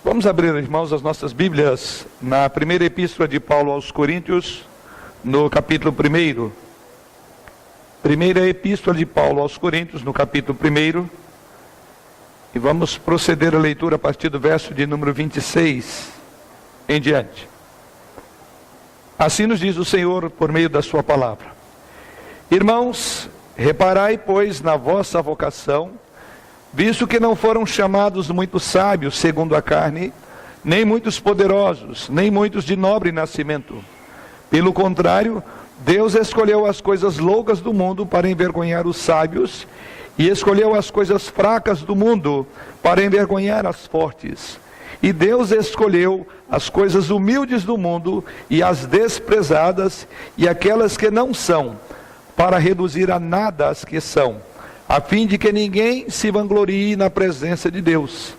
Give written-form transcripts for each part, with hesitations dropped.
Vamos abrir, irmãos, as nossas Bíblias na primeira epístola de Paulo aos Coríntios, no capítulo 1. Primeira epístola de Paulo aos Coríntios, no capítulo 1. E vamos proceder a leitura a partir do verso de número 26 em diante. Assim nos diz o Senhor por meio da sua palavra. Irmãos, reparai, pois, na vossa vocação, visto que não foram chamados muitos sábios segundo a carne, nem muitos poderosos, nem muitos de nobre nascimento. Pelo contrário, Deus escolheu as coisas loucas do mundo para envergonhar os sábios, e escolheu as coisas fracas do mundo para envergonhar as fortes. E Deus escolheu as coisas humildes do mundo e as desprezadas e aquelas que não são, para reduzir a nada as que são, a fim de que ninguém se vanglorie na presença de Deus.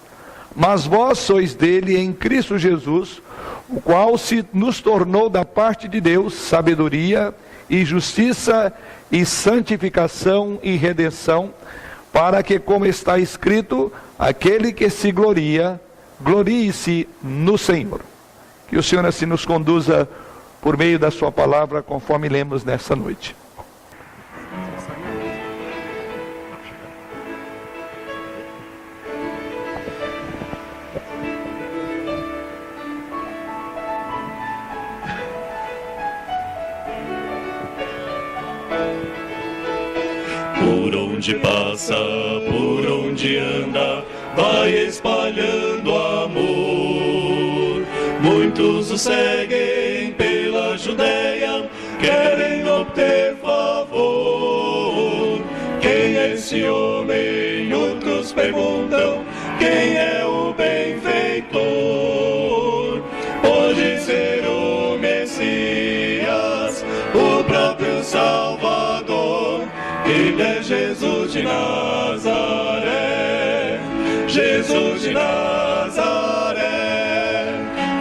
Mas vós sois dele em Cristo Jesus, o qual se nos tornou da parte de Deus sabedoria e justiça e santificação e redenção, para que, como está escrito, aquele que se gloria, glorie-se no Senhor. Que o Senhor assim nos conduza por meio da sua palavra, conforme lemos nesta noite. Por onde passa, por onde anda, vai espalhando amor. Muitos o seguem pela Judeia, querem obter favor. Quem é esse homem? Outros perguntam, quem é o benfeitor? Pode ser o Messias, o próprio Salvador. Ele é Jesus de Nazaré, Jesus de Nazaré.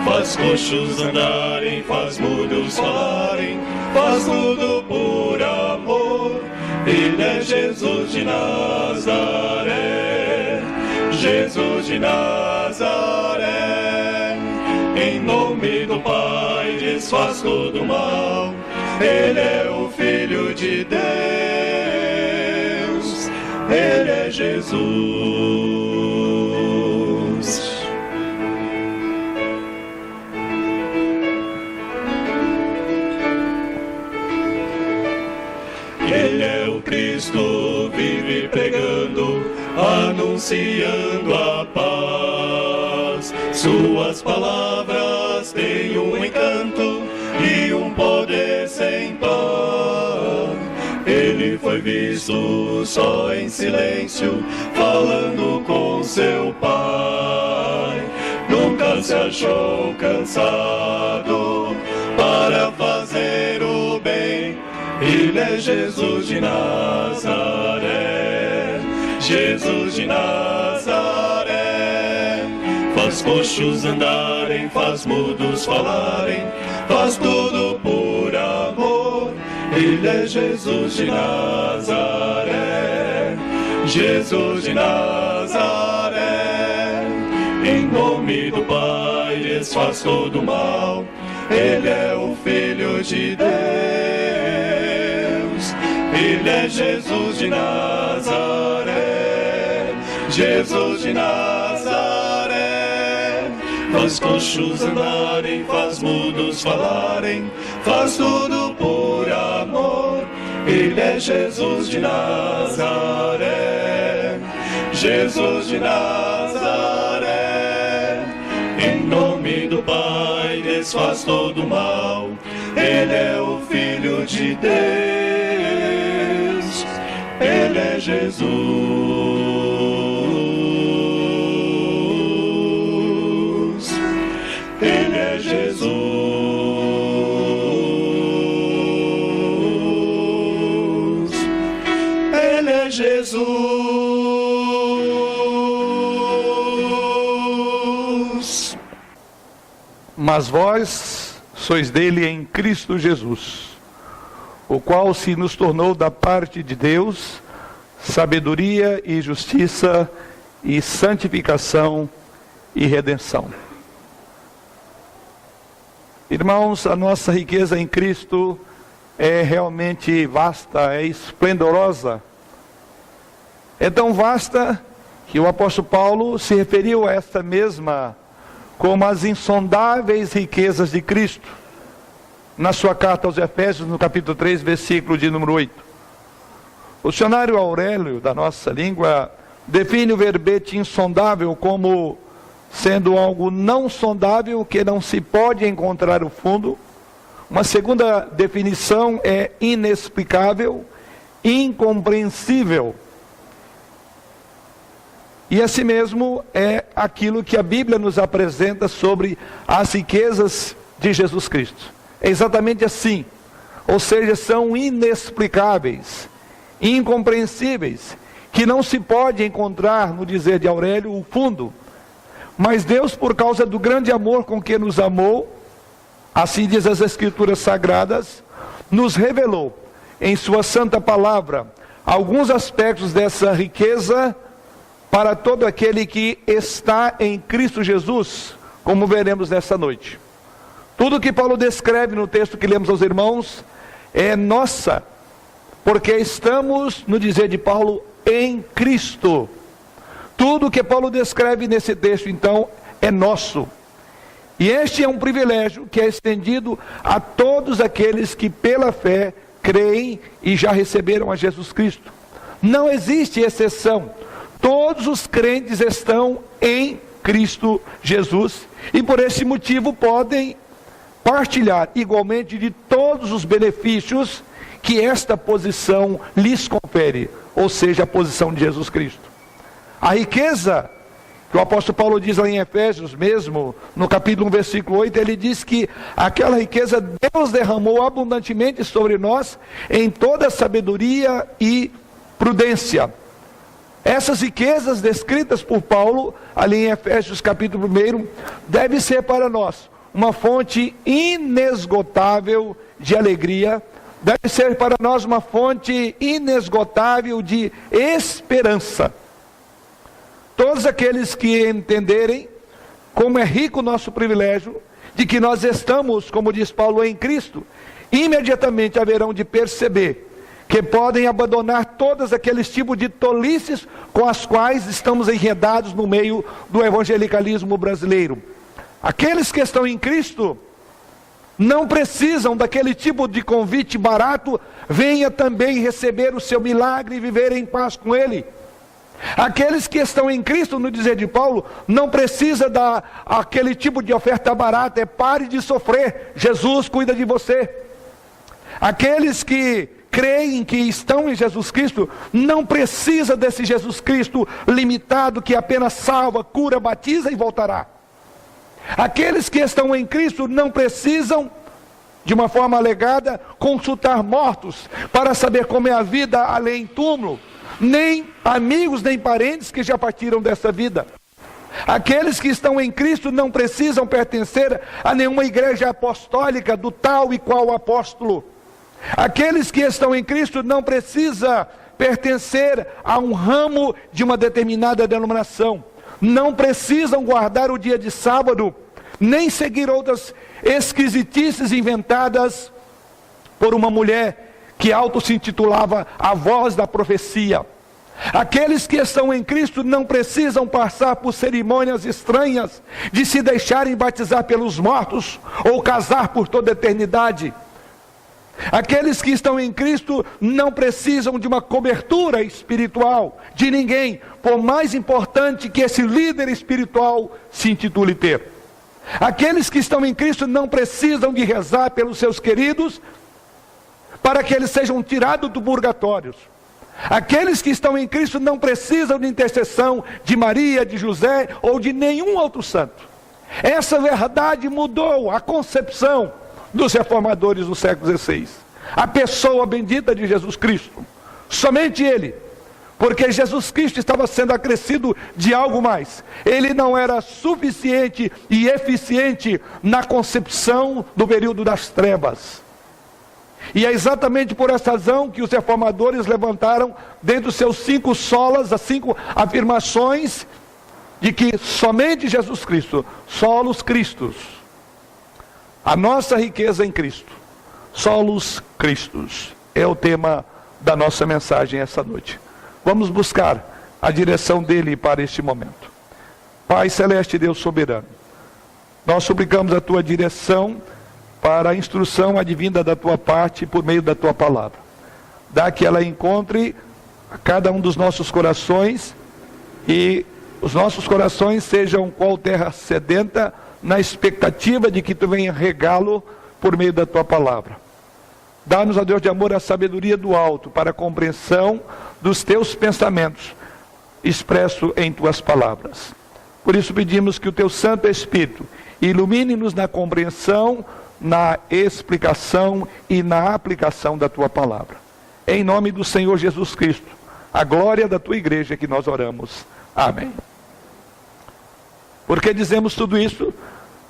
Faz coxos andarem, faz mudos falarem, faz tudo por amor. Ele é Jesus de Nazaré, Jesus de Nazaré. Em nome do Pai desfaz todo mal, Ele é o Filho de Deus, Ele é Jesus. Ele é o Cristo, vive pregando, anunciando a paz. Suas palavras têm um encanto e um poder sem par. Ele foi visto só em silêncio, falando com seu Pai. Nunca se achou cansado para fazer o bem. Ele é Jesus de Nazaré, Jesus de Nazaré. Faz coxos andarem, faz mudos falarem, faz tudo por amor. Ele é Jesus de Nazaré, Jesus de Nazaré. Em nome do Pai desfaz todo mal, Ele é o Filho de Deus, Ele é Jesus de Nazaré, Jesus de Nazaré. Faz coxos andarem, faz mudos falarem, faz tudo por amor. Ele é Jesus de Nazaré, Jesus de Nazaré. Em nome do Pai desfaz todo mal, Ele é o Filho de Deus, Ele é Jesus. Ele é Jesus, Ele é Jesus. Mas vós sois dele em Cristo Jesus, o qual se nos tornou da parte de Deus sabedoria e justiça e santificação e redenção. Irmãos, a nossa riqueza em Cristo é realmente vasta, é esplendorosa. É tão vasta que o apóstolo Paulo se referiu a esta mesma como as insondáveis riquezas de Cristo, na sua carta aos Efésios, no capítulo 3, versículo de número 8. O dicionário Aurélio, da nossa língua, define o verbete insondável como sendo algo não sondável, que não se pode encontrar o fundo. Uma segunda definição é inexplicável, incompreensível. E assim mesmo é aquilo que a Bíblia nos apresenta sobre as riquezas de Jesus Cristo. É exatamente assim. Ou seja, são inexplicáveis, incompreensíveis, que não se pode encontrar, no dizer de Aurélio, o fundo. Mas Deus, por causa do grande amor com que nos amou, assim diz as Escrituras Sagradas, nos revelou em sua santa palavra alguns aspectos dessa riqueza para todo aquele que está em Cristo Jesus, como veremos nessa noite. Tudo que Paulo descreve no texto que lemos aos irmãos é nossa, porque estamos, no dizer de Paulo, em Cristo. Tudo que Paulo descreve nesse texto, então, é nosso. E este é um privilégio que é estendido a todos aqueles que pela fé creem e já receberam a Jesus Cristo. Não existe exceção. Todos os crentes estão em Cristo Jesus e por esse motivo podem partilhar igualmente de todos os benefícios que esta posição lhes confere, ou seja, a posição de Jesus Cristo. A riqueza, que o apóstolo Paulo diz lá em Efésios mesmo, no capítulo 1, versículo 8, ele diz que aquela riqueza Deus derramou abundantemente sobre nós em toda sabedoria e prudência. Essas riquezas descritas por Paulo, ali em Efésios capítulo 1, deve ser para nós uma fonte inesgotável de alegria, deve ser para nós uma fonte inesgotável de esperança. Todos aqueles que entenderem como é rico o nosso privilégio, de que nós estamos, como diz Paulo, em Cristo, imediatamente haverão de perceber que podem abandonar todos aqueles tipos de tolices com as quais estamos enredados no meio do evangelicalismo brasileiro. Aqueles que estão em Cristo não precisam daquele tipo de convite barato, venha também receber o seu milagre e viver em paz com Ele. Aqueles que estão em Cristo, no dizer de Paulo, não precisa daquele tipo de oferta barata, pare de sofrer, Jesus cuida de você. Aqueles que creem que estão em Jesus Cristo, não precisa desse Jesus Cristo limitado que apenas salva, cura, batiza e voltará. Aqueles que estão em Cristo não precisam, de uma forma alegada, consultar mortos para saber como é a vida além túmulo, nem amigos nem parentes que já partiram dessa vida. Aqueles que estão em Cristo não precisam pertencer a nenhuma igreja apostólica do tal e qual apóstolo. Aqueles que estão em Cristo não precisam pertencer a um ramo de uma determinada denominação. Não precisam guardar o dia de sábado, nem seguir outras esquisitices inventadas por uma mulher que se intitulava a voz da profecia. Aqueles que estão em Cristo não precisam passar por cerimônias estranhas de se deixarem batizar pelos mortos ou casar por toda a eternidade. Aqueles que estão em Cristo não precisam de uma cobertura espiritual de ninguém, por mais importante que esse líder espiritual se intitule ter. Aqueles que estão em Cristo não precisam de rezar pelos seus queridos para que eles sejam tirados do purgatório. Aqueles que estão em Cristo não precisam de intercessão de Maria, de José ou de nenhum outro santo. Essa verdade mudou a concepção dos reformadores do século XVI. A pessoa bendita de Jesus Cristo, somente Ele, porque Jesus Cristo estava sendo acrescido de algo mais. Ele não era suficiente e eficiente na concepção do período das trevas. E é exatamente por essa razão que os reformadores levantaram, dentre os seus 5 solas, as 5 afirmações, de que somente Jesus Cristo, solos Christus, a nossa riqueza em Cristo, solos Christus, é o tema da nossa mensagem essa noite. Vamos buscar a direção dele para este momento. Pai Celeste, Deus soberano, nós suplicamos a tua direção para a instrução advinda da tua parte por meio da tua palavra. Dá que ela encontre a cada um dos nossos corações e os nossos corações sejam qual terra sedenta na expectativa de que tu venha regá-lo por meio da tua palavra. Dá-nos, ó Deus de amor, a sabedoria do alto para a compreensão dos teus pensamentos expresso em tuas palavras. Por isso pedimos que o teu Santo Espírito ilumine-nos na compreensão, na explicação e na aplicação da tua palavra. Em nome do Senhor Jesus Cristo, a glória da tua igreja que nós oramos. Amém. Por que dizemos tudo isso?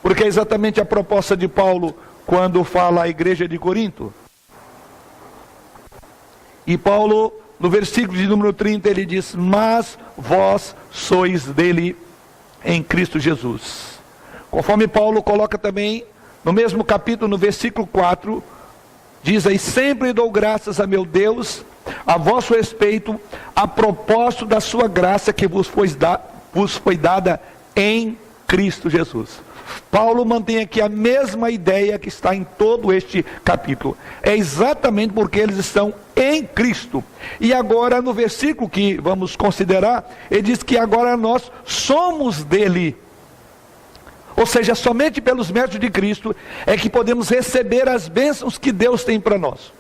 Porque é exatamente a proposta de Paulo quando fala à igreja de Corinto. E Paulo, no versículo de número 30, ele diz: mas vós sois dele em Cristo Jesus. Conforme Paulo coloca também, no mesmo capítulo, no versículo 4, diz aí: sempre dou graças a meu Deus, a vosso respeito, a propósito da sua graça que vos foi dada em Cristo Jesus. Paulo mantém aqui a mesma ideia que está em todo este capítulo. É exatamente porque eles estão em Cristo. E agora, no versículo que vamos considerar, ele diz que agora nós somos dele. Ou seja, somente pelos méritos de Cristo é que podemos receber as bênçãos que Deus tem para nós.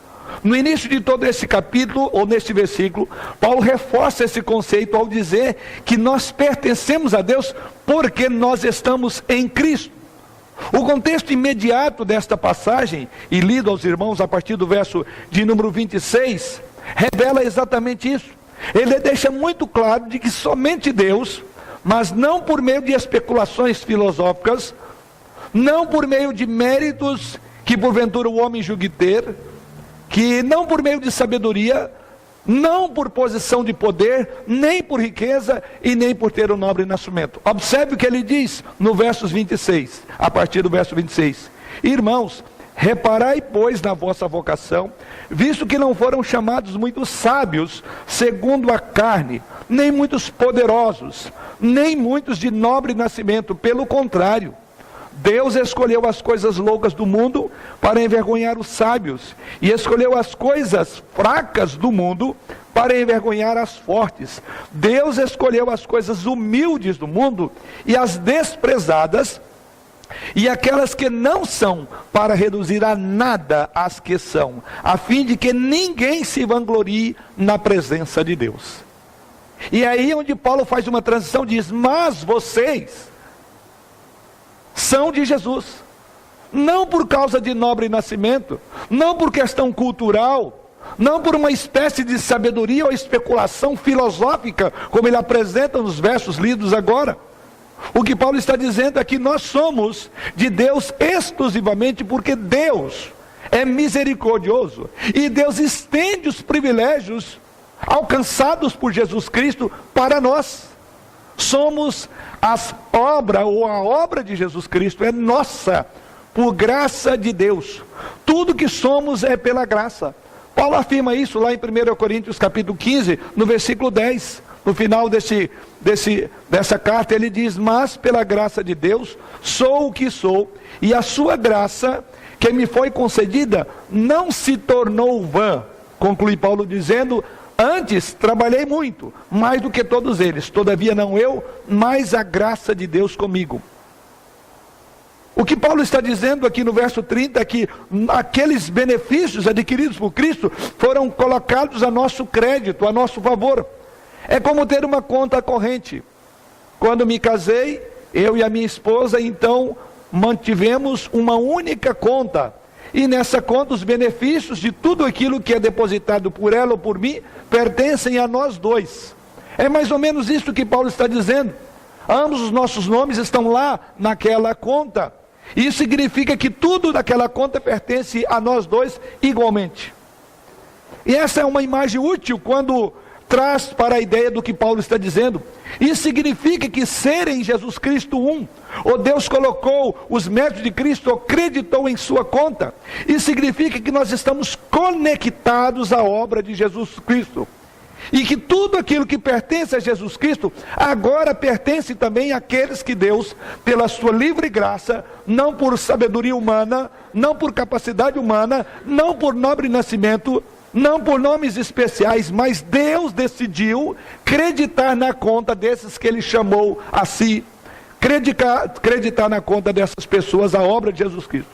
No início de todo esse capítulo, ou neste versículo, Paulo reforça esse conceito ao dizer que nós pertencemos a Deus porque nós estamos em Cristo. O contexto imediato desta passagem, e lido aos irmãos a partir do verso de número 26, revela exatamente isso. Ele deixa muito claro de que somente Deus, mas não por meio de especulações filosóficas, não por meio de méritos que porventura o homem julgue ter, que não por meio de sabedoria, não por posição de poder, nem por riqueza e nem por ter um nobre nascimento. Observe o que ele diz no versos 26, a partir do verso 26. Irmãos, reparai, pois, na vossa vocação, visto que não foram chamados muitos sábios, segundo a carne, nem muitos poderosos, nem muitos de nobre nascimento, pelo contrário. Deus escolheu as coisas loucas do mundo para envergonhar os sábios, e escolheu as coisas fracas do mundo para envergonhar as fortes. Deus escolheu as coisas humildes do mundo e as desprezadas, e aquelas que não são, para reduzir a nada as que são, a fim de que ninguém se vanglorie na presença de Deus. E é aí onde Paulo faz uma transição, diz: mas vocês são de Jesus, não por causa de nobre nascimento, não por questão cultural, não por uma espécie de sabedoria ou especulação filosófica, como ele apresenta nos versos lidos agora. O que Paulo está dizendo é que nós somos de Deus exclusivamente porque Deus é misericordioso, e Deus estende os privilégios alcançados por Jesus Cristo para nós. Somos a obra de Jesus Cristo, é nossa, por graça de Deus. Tudo que somos é pela graça. Paulo afirma isso lá em 1 Coríntios capítulo 15, no versículo 10. No final dessa carta ele diz: mas pela graça de Deus sou o que sou, e a sua graça que me foi concedida não se tornou vã. Conclui Paulo dizendo: antes trabalhei muito, mais do que todos eles, todavia não eu, mas a graça de Deus comigo. O que Paulo está dizendo aqui no verso 30 é que aqueles benefícios adquiridos por Cristo foram colocados a nosso crédito, a nosso favor. É como ter uma conta corrente. Quando me casei, eu e a minha esposa, então, mantivemos uma única conta. E nessa conta, os benefícios de tudo aquilo que é depositado por ela ou por mim, pertencem a nós dois. É mais ou menos isso que Paulo está dizendo. Ambos os nossos nomes estão lá naquela conta. Isso significa que tudo daquela conta pertence a nós dois igualmente. E essa é uma imagem útil quando traz para a ideia do que Paulo está dizendo. Isso significa que ser em Jesus Cristo um, ou Deus colocou os méritos de Cristo, ou acreditou em sua conta. Isso significa que nós estamos conectados à obra de Jesus Cristo. E que tudo aquilo que pertence a Jesus Cristo, agora pertence também àqueles que Deus, pela sua livre graça, não por sabedoria humana, não por capacidade humana, não por nobre nascimento, não por nomes especiais, mas Deus decidiu acreditar na conta desses que Ele chamou a si, acreditar na conta dessas pessoas a obra de Jesus Cristo.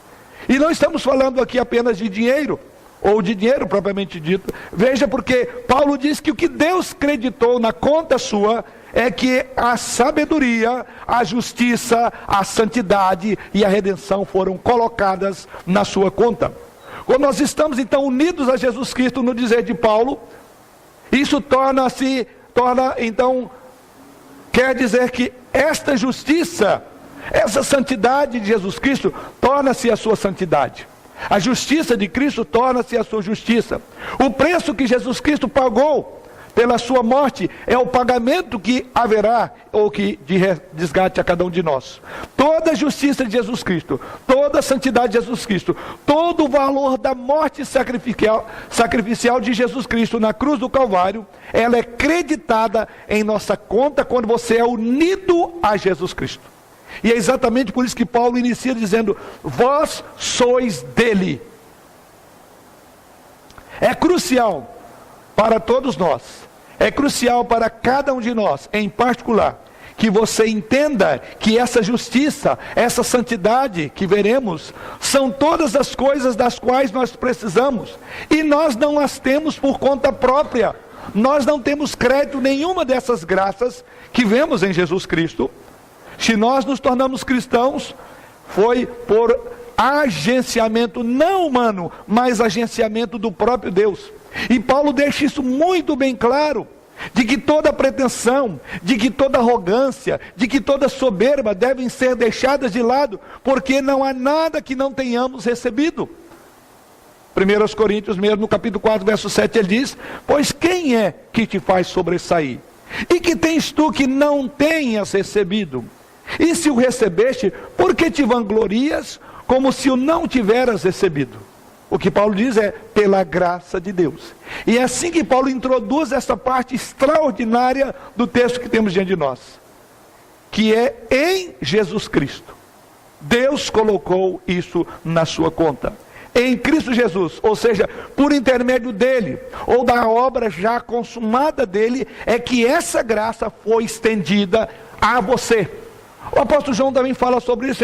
E não estamos falando aqui apenas de dinheiro, ou de dinheiro propriamente dito. Veja, porque Paulo diz que o que Deus creditou na conta sua é que a sabedoria, a justiça, a santidade e a redenção foram colocadas na sua conta. Quando nós estamos então unidos a Jesus Cristo, no dizer de Paulo, isso quer dizer que esta justiça, essa santidade de Jesus Cristo, torna-se a sua santidade. A justiça de Cristo torna-se a sua justiça. O preço que Jesus Cristo pagou pela sua morte é o pagamento que haverá, ou que desgate a cada um de nós. Toda a justiça de Jesus Cristo, toda a santidade de Jesus Cristo, todo o valor da morte sacrificial de Jesus Cristo na cruz do Calvário, ela é creditada em nossa conta quando você é unido a Jesus Cristo. E é exatamente por isso que Paulo inicia dizendo: vós sois dele. É crucial para todos nós, é crucial para cada um de nós, em particular, que você entenda que essa justiça, essa santidade que veremos, são todas as coisas das quais nós precisamos, e nós não as temos por conta própria. Nós não temos crédito nenhuma dessas graças que vemos em Jesus Cristo. Se nós nos tornamos cristãos, foi por agenciamento não humano, mas agenciamento do próprio Deus. E Paulo deixa isso muito bem claro, de que toda pretensão, de que toda arrogância, de que toda soberba devem ser deixadas de lado, porque não há nada que não tenhamos recebido. 1 Coríntios mesmo, no capítulo 4, verso 7, ele diz: pois quem é que te faz sobressair? E que tens tu que não tenhas recebido? E se o recebeste, por que te vanglorias como se o não tiveras recebido? O que Paulo diz é pela graça de Deus. E é assim que Paulo introduz essa parte extraordinária do texto que temos diante de nós, que é em Jesus Cristo. Deus colocou isso na sua conta. Em Cristo Jesus, ou seja, por intermédio dele, ou da obra já consumada dele, é que essa graça foi estendida a você. O apóstolo João também fala sobre isso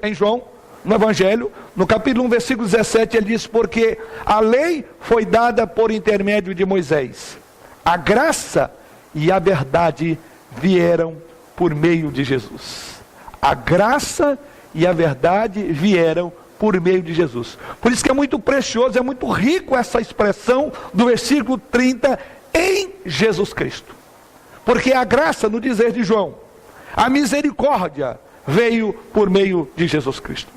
em João, no Evangelho, no capítulo 1, versículo 17, ele diz: porque a lei foi dada por intermédio de Moisés, a graça e a verdade vieram por meio de Jesus. A graça e a verdade vieram por meio de Jesus. Por isso que é muito precioso, é muito rico essa expressão do versículo 30, em Jesus Cristo. Porque a graça, no dizer de João, a misericórdia veio por meio de Jesus Cristo.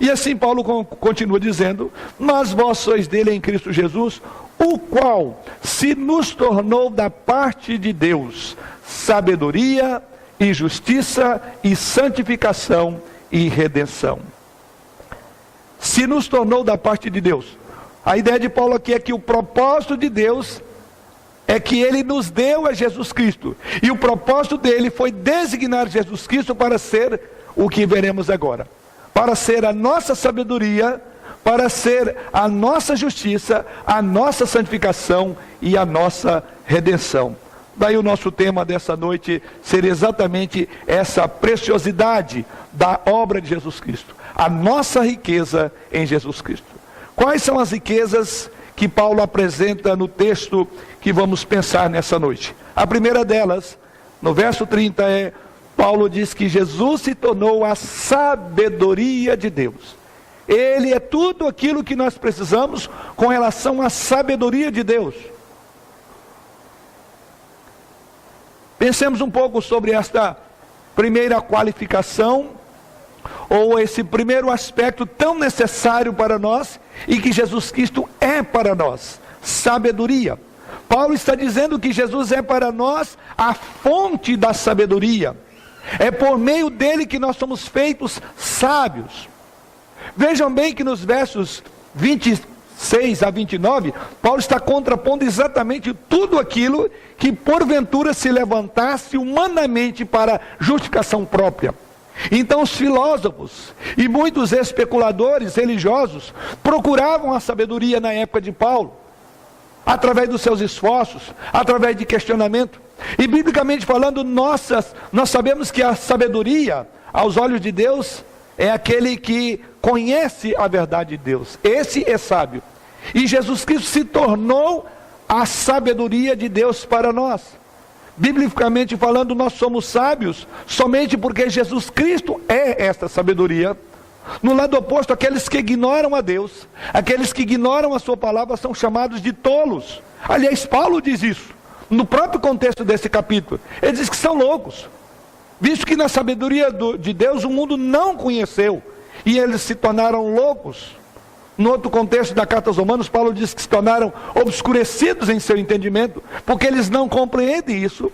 E assim Paulo continua dizendo: mas vós sois dele em Cristo Jesus, o qual se nos tornou da parte de Deus sabedoria e justiça e santificação e redenção. Se nos tornou da parte de Deus. A ideia de Paulo aqui é que o propósito de Deus é que ele nos deu a Jesus Cristo. E o propósito dele foi designar Jesus Cristo para ser o que veremos agora. Para ser a nossa sabedoria, para ser a nossa justiça, a nossa santificação e a nossa redenção. Daí o nosso tema dessa noite seria exatamente essa preciosidade da obra de Jesus Cristo. A nossa riqueza em Jesus Cristo. Quais são as riquezas que Paulo apresenta no texto que vamos pensar nessa noite? A primeira delas, no verso 30, Paulo diz que Jesus se tornou a sabedoria de Deus. Ele é tudo aquilo que nós precisamos com relação à sabedoria de Deus. Pensemos um pouco sobre esta primeira qualificação, ou esse primeiro aspecto tão necessário para nós, e que Jesus Cristo é para nós: sabedoria. Paulo está dizendo que Jesus é para nós a fonte da sabedoria. É por meio dele que nós somos feitos sábios. Vejam bem que nos versos 26 a 29, Paulo está contrapondo exatamente tudo aquilo que porventura se levantasse humanamente para justificação própria. Então os filósofos e muitos especuladores religiosos procuravam a sabedoria na época de Paulo, através dos seus esforços, através de questionamento. E biblicamente falando, nós sabemos que a sabedoria, aos olhos de Deus, é aquele que conhece a verdade de Deus. Esse é sábio. E Jesus Cristo se tornou a sabedoria de Deus para nós. Biblicamente falando, nós somos sábios somente porque Jesus Cristo é esta sabedoria. No lado oposto, aqueles que ignoram a Deus, aqueles que ignoram a sua palavra, são chamados de tolos. Aliás, Paulo diz isso, no próprio contexto desse capítulo. Ele diz que são loucos, visto que na sabedoria de Deus o mundo não conheceu, e eles se tornaram loucos. No outro contexto da carta aos Romanos, Paulo diz que se tornaram obscurecidos em seu entendimento, porque eles não compreendem isso.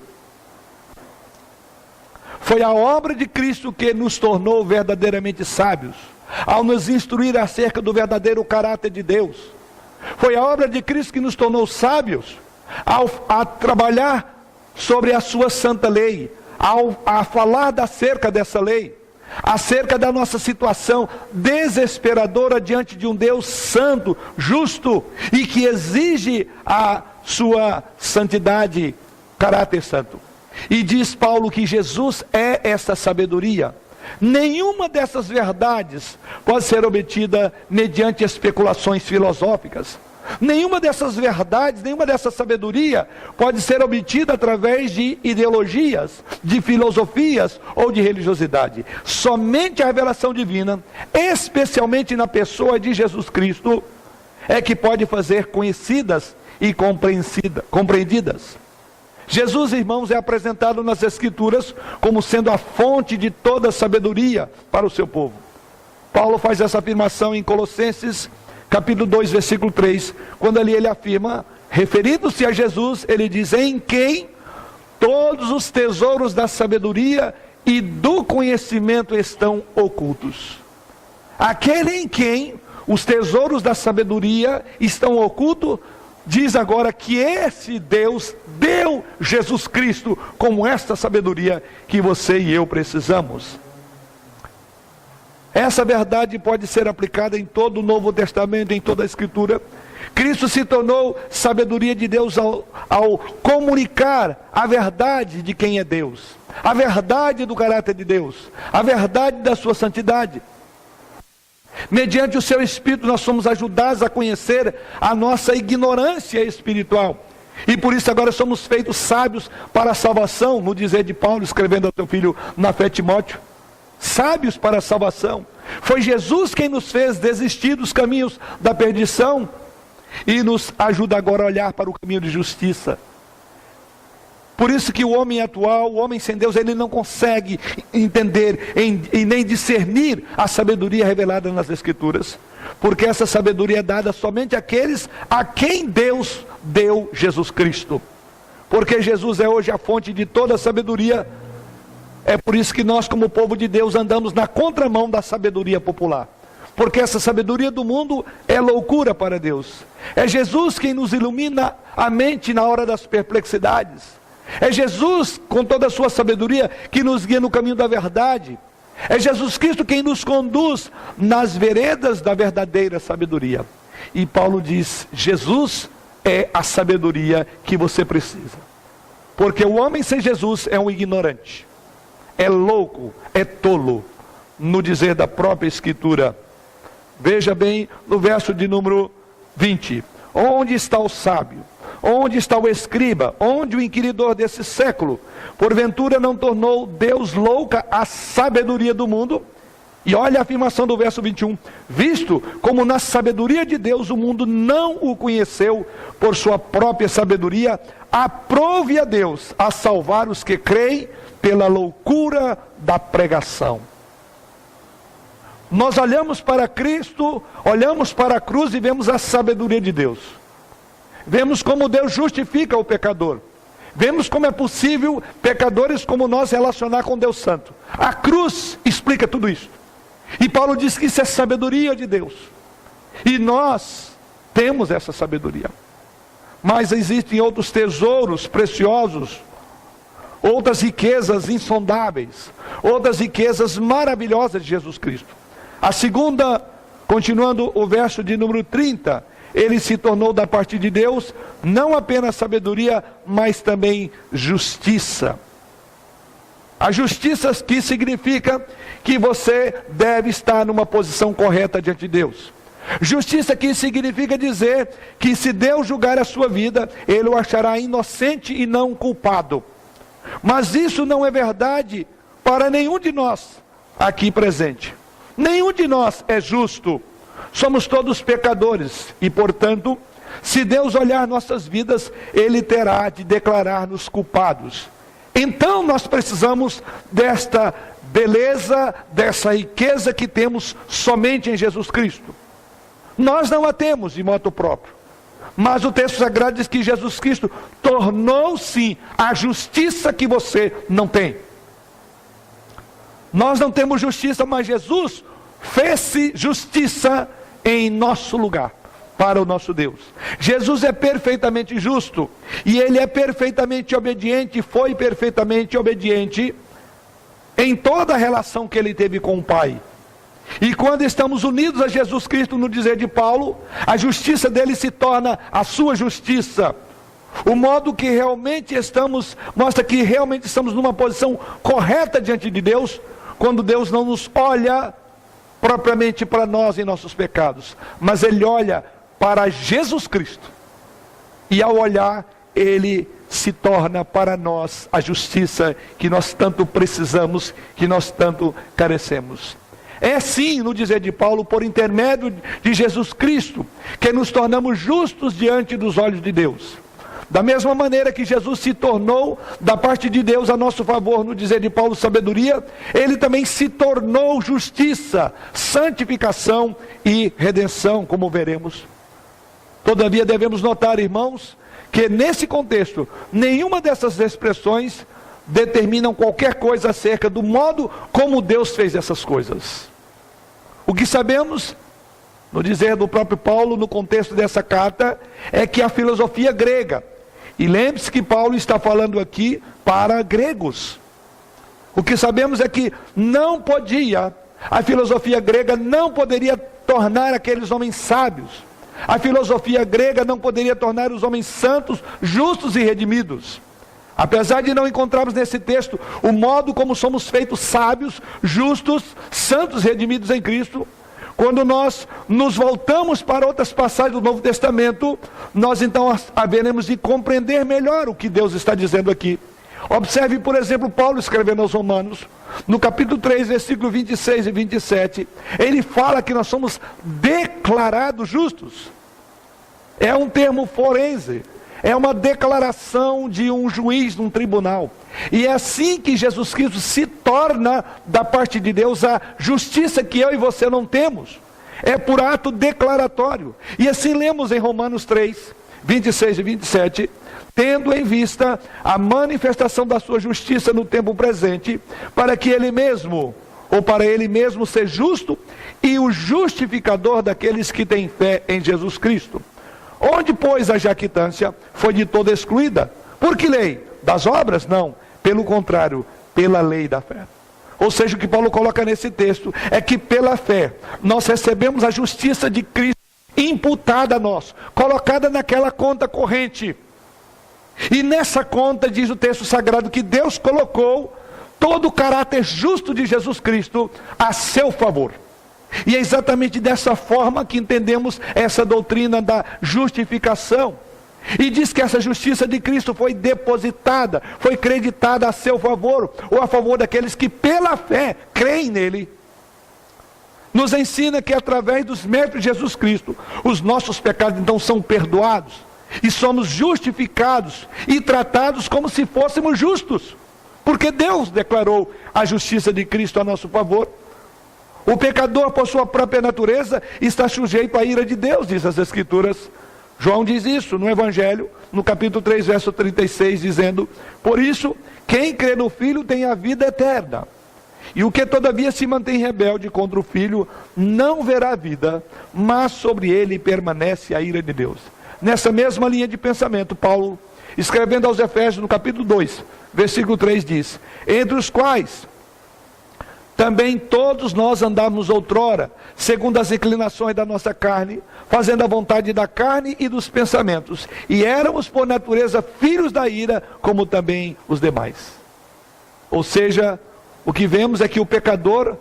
Foi a obra de Cristo que nos tornou verdadeiramente sábios, ao nos instruir acerca do verdadeiro caráter de Deus. Foi a obra de Cristo que nos tornou sábios, a trabalhar sobre a sua santa lei, a falar acerca dessa lei, acerca da nossa situação desesperadora diante de um Deus santo, justo, e que exige a sua santidade, caráter santo. E diz Paulo que Jesus é essa sabedoria. Nenhuma dessas verdades pode ser obtida mediante especulações filosóficas. Nenhuma dessas verdades, nenhuma dessa sabedoria pode ser obtida através de ideologias, de filosofias ou de religiosidade. Somente a revelação divina, especialmente na pessoa de Jesus Cristo, é que pode fazer conhecidas e compreendidas. Jesus, irmãos, é apresentado nas Escrituras como sendo a fonte de toda sabedoria para o seu povo. Paulo faz essa afirmação em Colossenses capítulo 2, versículo 3, quando ali ele afirma, referindo-se a Jesus, ele diz, em quem todos os tesouros da sabedoria e do conhecimento estão ocultos. Aquele em quem os tesouros da sabedoria estão ocultos, diz agora que esse Deus deu Jesus Cristo como esta sabedoria que você e eu precisamos. Essa verdade pode ser aplicada em todo o Novo Testamento, em toda a Escritura. Cristo se tornou sabedoria de Deus ao comunicar a verdade de quem é Deus, a verdade do caráter de Deus, a verdade da sua santidade. Mediante o seu Espírito nós somos ajudados a conhecer a nossa ignorância espiritual. E por isso agora somos feitos sábios para a salvação, no dizer de Paulo, escrevendo ao seu filho na fé Timóteo. Sábios para a salvação. Foi Jesus quem nos fez desistir dos caminhos da perdição e nos ajuda agora a olhar para o caminho de justiça. Por isso que o homem atual, o homem sem Deus, ele não consegue entender e nem discernir a sabedoria revelada nas Escrituras, porque essa sabedoria é dada somente àqueles a quem Deus deu Jesus Cristo, porque Jesus é hoje a fonte de toda a sabedoria. É por isso que nós, como povo de Deus, andamos na contramão da sabedoria popular, porque essa sabedoria do mundo é loucura para Deus. É Jesus quem nos ilumina a mente na hora das perplexidades. É Jesus, com toda a sua sabedoria, que nos guia no caminho da verdade. É Jesus Cristo quem nos conduz nas veredas da verdadeira sabedoria. E Paulo diz, Jesus é a sabedoria que você precisa. Porque o homem sem Jesus é um ignorante, é louco, é tolo, no dizer da própria Escritura. Veja bem no verso de número 20. Onde está o sábio? Onde está o escriba? Onde o inquiridor desse século? Porventura não tornou Deus louca a sabedoria do mundo? E olha a afirmação do verso 21. Visto como na sabedoria de Deus o mundo não o conheceu por sua própria sabedoria, aprove a Deus a salvar os que creem pela loucura da pregação. Nós olhamos para Cristo, olhamos para a cruz e vemos a sabedoria de Deus. vemos como Deus justifica o pecador. Vemos como é possível pecadores como nós relacionar com Deus Santo. A cruz explica tudo isso. E Paulo diz que isso é sabedoria de Deus. E nós temos essa sabedoria. Mas existem outros tesouros preciosos, outras riquezas insondáveis, outras riquezas maravilhosas de Jesus Cristo. A segunda, continuando o verso de número 30, ele se tornou da parte de Deus, não apenas sabedoria, mas também justiça. A justiça que significa que você deve estar numa posição correta diante de Deus. Justiça que significa dizer que se Deus julgar a sua vida, Ele o achará inocente e não culpado. Mas isso não é verdade para nenhum de nós aqui presente. Nenhum de nós é justo. Somos todos pecadores e, portanto, se Deus olhar nossas vidas, Ele terá de declarar-nos culpados. Então nós precisamos desta beleza, dessa riqueza que temos somente em Jesus Cristo. Nós não a temos de modo próprio, mas o texto sagrado diz que Jesus Cristo tornou-se a justiça que você não tem. Nós não temos justiça, mas Jesus fez-se justiça em nosso lugar, para o nosso Deus. Jesus é perfeitamente justo, e Ele é perfeitamente obediente, foi perfeitamente obediente em toda a relação que Ele teve com o Pai. E quando estamos unidos a Jesus Cristo, no dizer de Paulo, a justiça dele se torna a sua justiça. O modo que realmente estamos, mostra que realmente estamos numa posição correta diante de Deus, quando Deus não nos olha propriamente para nós em nossos pecados, mas Ele olha para Jesus Cristo, e ao olhar, Ele se torna para nós a justiça que nós tanto precisamos, que nós tanto carecemos. É sim, no dizer de Paulo, por intermédio de Jesus Cristo, que nos tornamos justos diante dos olhos de Deus. Da mesma maneira que Jesus se tornou da parte de Deus a nosso favor, no dizer de Paulo, sabedoria, Ele também se tornou justiça, santificação e redenção, como veremos. Todavia devemos notar, irmãos, que nesse contexto, nenhuma dessas expressões determinam qualquer coisa acerca do modo como Deus fez essas coisas. O que sabemos, no dizer do próprio Paulo, no contexto dessa carta, é que a filosofia grega, e lembre-se que Paulo está falando aqui para gregos. O que sabemos é que a filosofia grega não poderia tornar aqueles homens sábios. A filosofia grega não poderia tornar os homens santos, justos e redimidos. Apesar de não encontrarmos nesse texto o modo como somos feitos sábios, justos, santos, redimidos em Cristo, quando nós nos voltamos para outras passagens do Novo Testamento, nós então haveremos de compreender melhor o que Deus está dizendo aqui. Observe, por exemplo, Paulo escrevendo aos Romanos, no capítulo 3, versículo 26 e 27, ele fala que nós somos declarados justos. É um termo forense. É uma declaração de um juiz num tribunal. E é assim que Jesus Cristo se torna, da parte de Deus, a justiça que eu e você não temos. É por ato declaratório. E assim lemos em Romanos 3, 26 e 27, tendo em vista a manifestação da sua justiça no tempo presente, para que Ele mesmo, ou para Ele mesmo ser justo, e o justificador daqueles que têm fé em Jesus Cristo. Onde, pois, a jactância foi de toda excluída? Por que lei? Das obras? Não. Pelo contrário, pela lei da fé. Ou seja, o que Paulo coloca nesse texto é que pela fé nós recebemos a justiça de Cristo imputada a nós, colocada naquela conta corrente. E nessa conta, diz o texto sagrado, que Deus colocou todo o caráter justo de Jesus Cristo a seu favor. E é exatamente dessa forma que entendemos essa doutrina da justificação. E diz que essa justiça de Cristo foi depositada, foi creditada a seu favor, ou a favor daqueles que pela fé creem nele. Nos ensina que através dos méritos de Jesus Cristo, os nossos pecados então são perdoados, e somos justificados e tratados como se fôssemos justos, porque Deus declarou a justiça de Cristo a nosso favor. O pecador, por sua própria natureza, está sujeito à ira de Deus, diz as Escrituras. João diz isso no Evangelho, no capítulo 3, verso 36, dizendo: por isso, quem crê no Filho tem a vida eterna. E o que todavia se mantém rebelde contra o Filho, não verá a vida, mas sobre ele permanece a ira de Deus. Nessa mesma linha de pensamento, Paulo, escrevendo aos Efésios, no capítulo 2, versículo 3, diz: entre os quais também todos nós andávamos outrora, segundo as inclinações da nossa carne, fazendo a vontade da carne e dos pensamentos, e éramos por natureza filhos da ira, como também os demais. Ou seja, o que vemos é que o pecador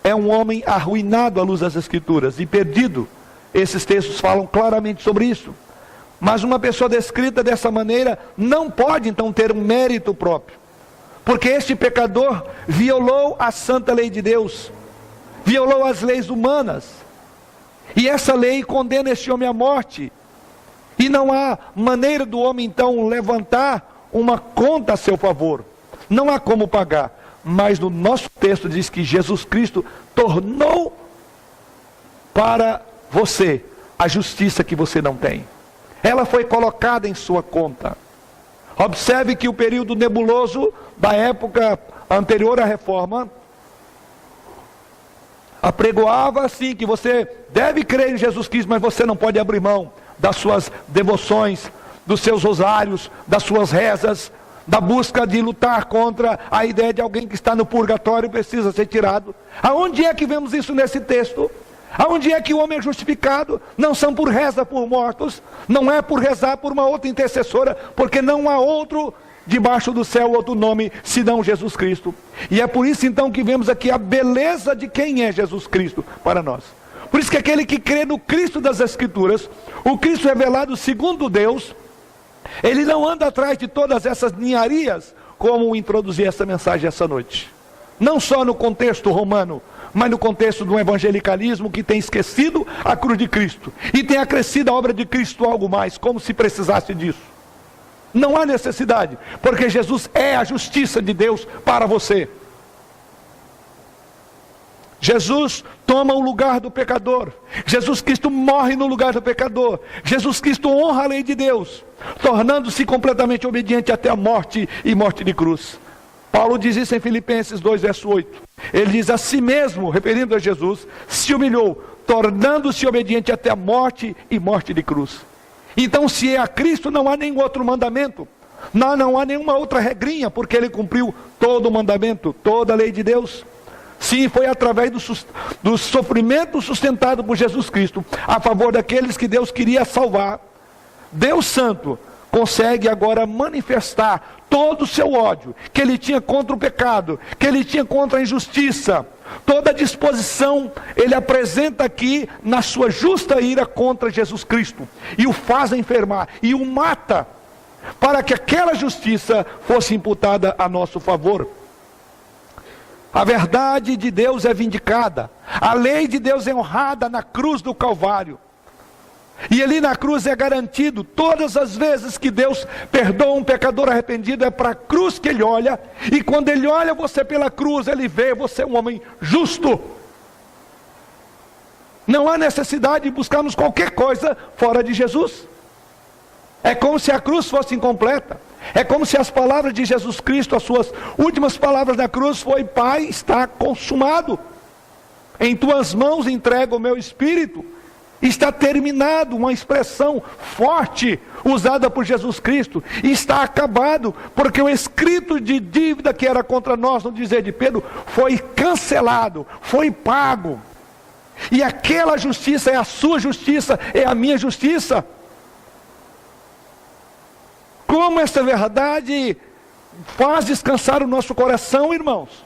é um homem arruinado à luz das Escrituras e perdido. Esses textos falam claramente sobre isso. Mas uma pessoa descrita dessa maneira não pode então ter um mérito próprio, porque este pecador violou a santa lei de Deus, violou as leis humanas, e essa lei condena este homem à morte, e não há maneira do homem então levantar uma conta a seu favor, não há como pagar. Mas no nosso texto diz que Jesus Cristo tornou para você a justiça que você não tem. Ela foi colocada em sua conta. Observe que o período nebuloso da época anterior à reforma apregoava assim que você deve crer em Jesus Cristo, mas você não pode abrir mão das suas devoções, dos seus rosários, das suas rezas, da busca de lutar contra a ideia de alguém que está no purgatório e precisa ser tirado. Aonde é que vemos isso nesse texto? Aonde é que o homem é justificado? Não são por reza por mortos, não é por rezar por uma outra intercessora, porque não há outro debaixo do céu, outro nome, senão Jesus Cristo. E é por isso então que vemos aqui a beleza de quem é Jesus Cristo para nós. Por isso que aquele que crê no Cristo das Escrituras, o Cristo revelado segundo Deus, ele não anda atrás de todas essas ninharias, como introduzir essa mensagem essa noite. Não só no contexto romano, mas no contexto do evangelicalismo que tem esquecido a cruz de Cristo e tem acrescido a obra de Cristo algo mais, como se precisasse disso. Não há necessidade, porque Jesus é a justiça de Deus para você. Jesus toma o lugar do pecador. Jesus Cristo morre no lugar do pecador. Jesus Cristo honra a lei de Deus, tornando-se completamente obediente até a morte e morte de cruz. Paulo diz isso em Filipenses 2, verso 8. Ele diz: a si mesmo, referindo a Jesus, se humilhou, tornando-se obediente até a morte e morte de cruz. Então, se é a Cristo, não há nenhum outro mandamento, não há nenhuma outra regrinha, porque ele cumpriu todo o mandamento, toda a lei de Deus. Sim, foi através do sofrimento sustentado por Jesus Cristo, a favor daqueles que Deus queria salvar. Deus Santo consegue agora manifestar todo o seu ódio, que ele tinha contra o pecado, que ele tinha contra a injustiça. Toda a disposição ele apresenta aqui na sua justa ira contra Jesus Cristo, e o faz enfermar, e o mata, para que aquela justiça fosse imputada a nosso favor. A verdade de Deus é vindicada, a lei de Deus é honrada na cruz do Calvário. E ali na cruz é garantido, todas as vezes que Deus perdoa um pecador arrependido, é para a cruz que ele olha, e quando ele olha você pela cruz, ele vê você um homem justo. Não há necessidade de buscarmos qualquer coisa fora de Jesus. É como se a cruz fosse incompleta. É como se as palavras de Jesus Cristo, as suas últimas palavras na cruz foi: Pai, está consumado. Em tuas mãos entrego o meu espírito. Está terminado, uma expressão forte usada por Jesus Cristo. Está acabado, porque o escrito de dívida que era contra nós, no dizer de Pedro, foi cancelado, foi pago. E aquela justiça é a sua justiça, é a minha justiça. Como essa verdade faz descansar o nosso coração, irmãos.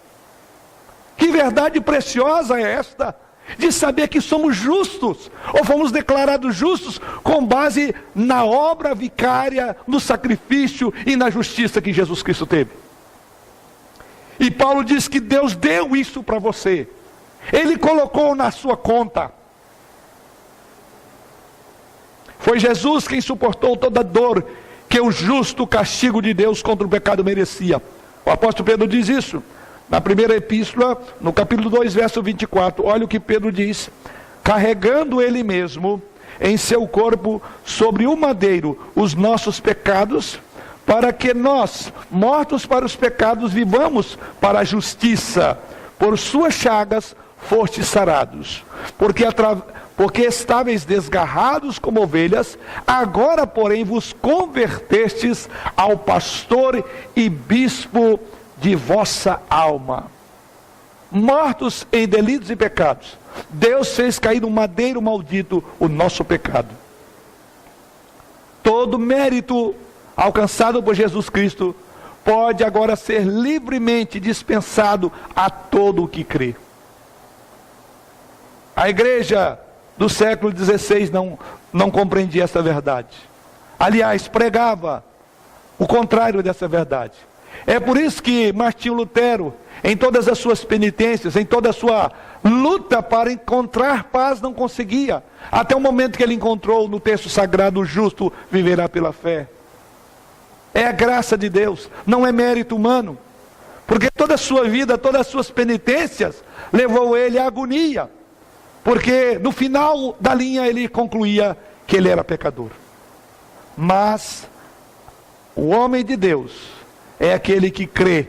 Que verdade preciosa é esta, de saber que somos justos, ou fomos declarados justos, com base na obra vicária, no sacrifício e na justiça que Jesus Cristo teve. E Paulo diz que Deus deu isso para você, Ele colocou na sua conta. Foi Jesus quem suportou toda a dor que o justo castigo de Deus contra o pecado merecia. O apóstolo Pedro diz isso na primeira epístola, no capítulo 2, verso 24. Olha o que Pedro diz: carregando ele mesmo em seu corpo sobre o madeiro os nossos pecados, para que nós, mortos para os pecados, vivamos para a justiça. Por suas chagas fostes sarados. Porque estáveis desgarrados como ovelhas, agora, porém, vos convertestes ao pastor e bispo de vossa alma. Mortos em delitos e pecados, Deus fez cair no madeiro maldito o nosso pecado. Todo mérito alcançado por Jesus Cristo pode agora ser livremente dispensado a todo o que crê. A igreja do século XVI não compreendia essa verdade. Aliás, pregava o contrário dessa verdade. É por isso que Martinho Lutero, em todas as suas penitências, em toda a sua luta para encontrar paz, não conseguia. Até o momento que ele encontrou no texto sagrado: o justo viverá pela fé. É a graça de Deus, não é mérito humano. Porque toda a sua vida, todas as suas penitências, levou ele à agonia. Porque no final da linha ele concluía que ele era pecador. Mas o homem de Deus é aquele que crê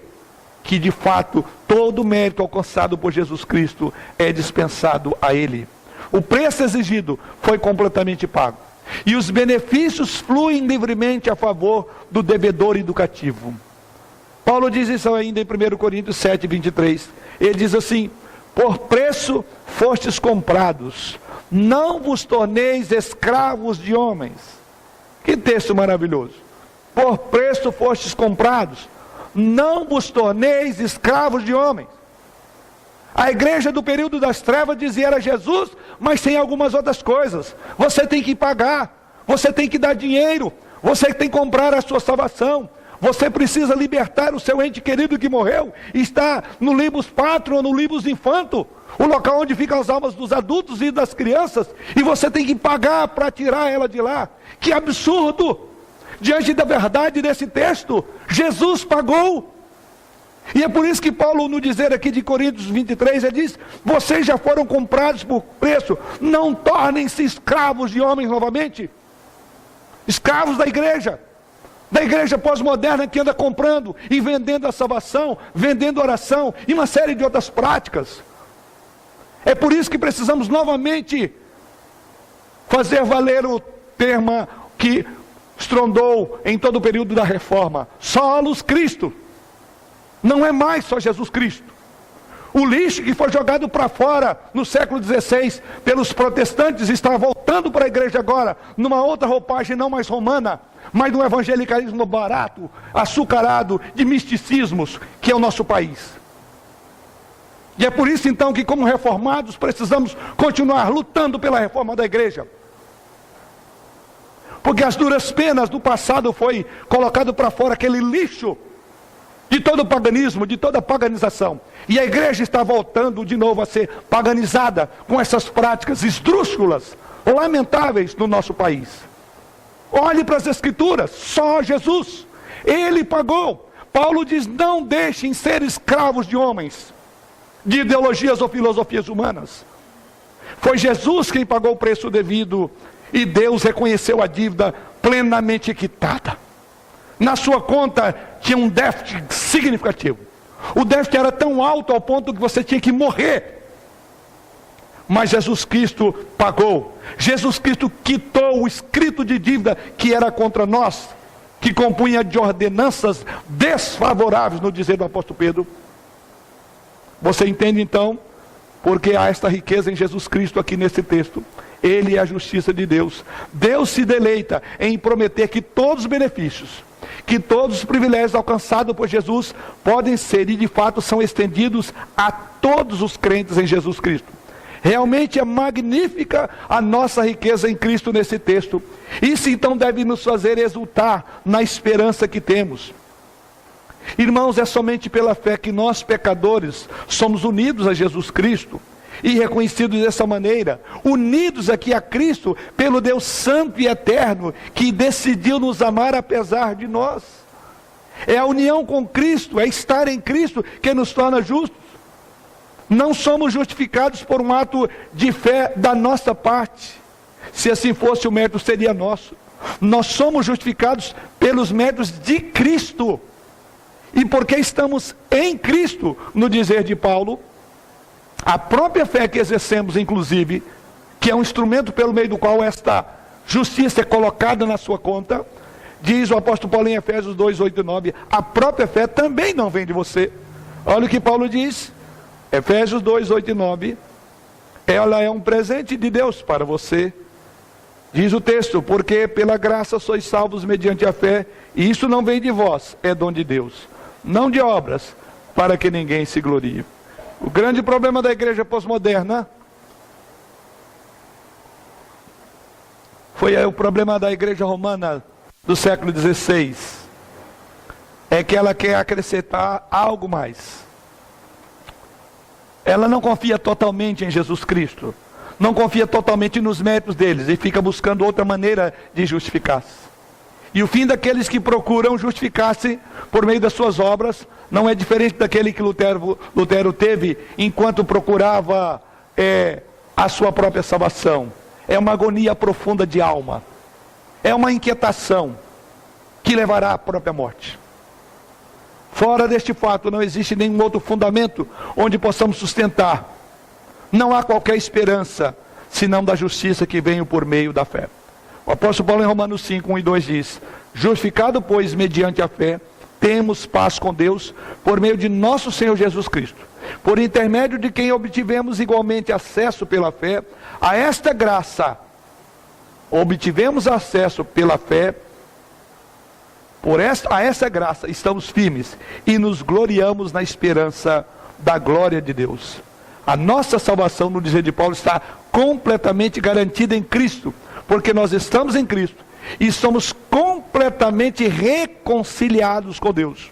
que de fato todo o mérito alcançado por Jesus Cristo é dispensado a ele. O preço exigido foi completamente pago. E os benefícios fluem livremente a favor do devedor e do cativo. Paulo diz isso ainda em 1 Coríntios 7, 23. Ele diz assim: por preço fostes comprados, não vos torneis escravos de homens. Que texto maravilhoso! Por preço fostes comprados, não vos torneis escravos de homens. A igreja do período das trevas dizia era Jesus, mas tem algumas outras coisas. Você tem que pagar, você tem que dar dinheiro, você tem que comprar a sua salvação. Você precisa libertar o seu ente querido que morreu, está no Limbus Patrum ou no Limbus Infanto, o local onde ficam as almas dos adultos e das crianças, e você tem que pagar para tirar ela de lá. Que absurdo! Diante da verdade desse texto, Jesus pagou. E é por isso que Paulo, no dizer aqui de Coríntios 23, ele diz: vocês já foram comprados por preço, não tornem-se escravos de homens novamente. Escravos da igreja pós-moderna que anda comprando e vendendo a salvação, vendendo oração e uma série de outras práticas. É por isso que precisamos novamente fazer valer o termo que estrondou em todo o período da reforma: solos Cristo. Não é mais só Jesus Cristo. O lixo que foi jogado para fora no século XVI pelos protestantes está voltando para a igreja agora, numa outra roupagem não mais romana, mas de um evangelicalismo barato, açucarado, de misticismos, que é o nosso país. E é por isso então que, como reformados, precisamos continuar lutando pela reforma da igreja. Porque as duras penas do passado foi colocado para fora aquele lixo de todo o paganismo, de toda a paganização. E a igreja está voltando de novo a ser paganizada com essas práticas esdrúxulas, lamentáveis no nosso país. Olhe para as escrituras, só Jesus, ele pagou. Paulo diz: não deixem ser escravos de homens, de ideologias ou filosofias humanas. Foi Jesus quem pagou o preço devido, e Deus reconheceu a dívida plenamente quitada. Na sua conta tinha um déficit significativo. O déficit era tão alto ao ponto que você tinha que morrer. Mas Jesus Cristo pagou. Jesus Cristo quitou o escrito de dívida que era contra nós, que compunha de ordenanças desfavoráveis, no dizer do apóstolo Pedro. Você entende então porque há esta riqueza em Jesus Cristo aqui nesse texto? Ele é a justiça de Deus. Deus se deleita em prometer que todos os benefícios, que todos os privilégios alcançados por Jesus podem ser e de fato são estendidos a todos os crentes em Jesus Cristo. Realmente é magnífica a nossa riqueza em Cristo nesse texto. Isso então deve nos fazer exultar na esperança que temos. Irmãos, é somente pela fé que nós pecadores somos unidos a Jesus Cristo e reconhecidos dessa maneira, unidos aqui a Cristo pelo Deus Santo e Eterno, que decidiu nos amar apesar de nós. É a união com Cristo, é estar em Cristo que nos torna justos. Não somos justificados por um ato de fé da nossa parte. Se assim fosse, o mérito seria nosso. Nós somos justificados pelos méritos de Cristo. E porque estamos em Cristo, no dizer de Paulo, a própria fé que exercemos, inclusive, que é um instrumento pelo meio do qual esta justiça é colocada na sua conta, diz o apóstolo Paulo em Efésios 2, 8 e 9, a própria fé também não vem de você. Olha o que Paulo diz, Efésios 2, 8 e 9, ela é um presente de Deus para você. Diz o texto, porque pela graça sois salvos mediante a fé, e isso não vem de vós, é dom de Deus, não de obras, para que ninguém se glorie. O grande problema da igreja pós-moderna foi o problema da igreja romana do século XVI, é que ela quer acrescentar algo mais. Ela não confia totalmente em Jesus Cristo, não confia totalmente nos méritos deles, e fica buscando outra maneira de justificar-se. E o fim daqueles que procuram justificar-se por meio das suas obras, não é diferente daquele que Lutero teve, enquanto procurava a sua própria salvação. É uma agonia profunda de alma, é uma inquietação que levará à própria morte. Fora deste fato, não existe nenhum outro fundamento onde possamos sustentar. Não há qualquer esperança, senão da justiça que vem por meio da fé. O apóstolo Paulo em Romanos 5, 1 e 2 diz, justificado, pois, mediante a fé, temos paz com Deus, por meio de nosso Senhor Jesus Cristo, por intermédio de quem obtivemos igualmente acesso pela fé, a esta graça, obtivemos acesso pela fé, a essa graça estamos firmes, e nos gloriamos na esperança da glória de Deus. A nossa salvação, no dizer de Paulo, está completamente garantida em Cristo, porque nós estamos em Cristo e somos completamente reconciliados com Deus.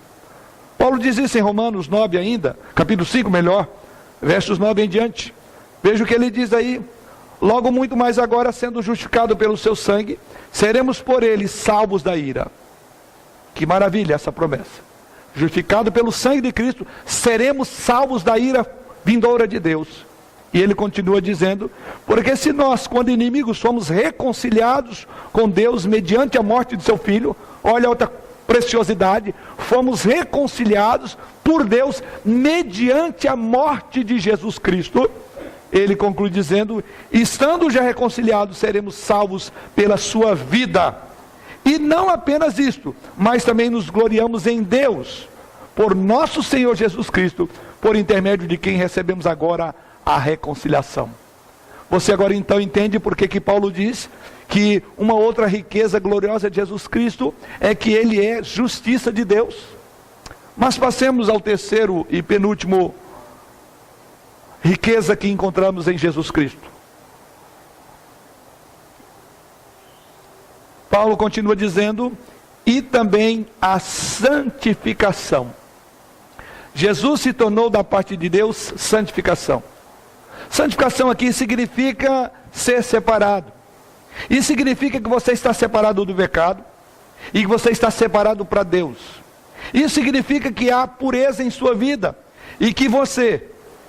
Paulo diz isso em Romanos 9 ainda, capítulo 5 melhor, versos 9 em diante. Veja o que ele diz aí, logo muito mais agora, sendo justificado pelo seu sangue, seremos por ele salvos da ira. Que maravilha essa promessa. Justificado pelo sangue de Cristo, seremos salvos da ira vindoura de Deus. E ele continua dizendo, porque se nós, quando inimigos, somos reconciliados com Deus mediante a morte de seu Filho, olha outra preciosidade, fomos reconciliados por Deus mediante a morte de Jesus Cristo. Ele conclui dizendo, estando já reconciliados, seremos salvos pela sua vida. E não apenas isto, mas também nos gloriamos em Deus, por nosso Senhor Jesus Cristo, por intermédio de quem recebemos agora a reconciliação. Você agora então entende por que Paulo diz que uma outra riqueza gloriosa de Jesus Cristo é que ele é justiça de Deus. Mas passemos ao terceiro e penúltimo riqueza que encontramos em Jesus Cristo. Paulo continua dizendo, e também a santificação. Jesus se tornou da parte de Deus santificação. Santificação aqui significa ser separado. Isso significa que você está separado do pecado e que você está separado para Deus. Isso significa que há pureza em sua vida e que você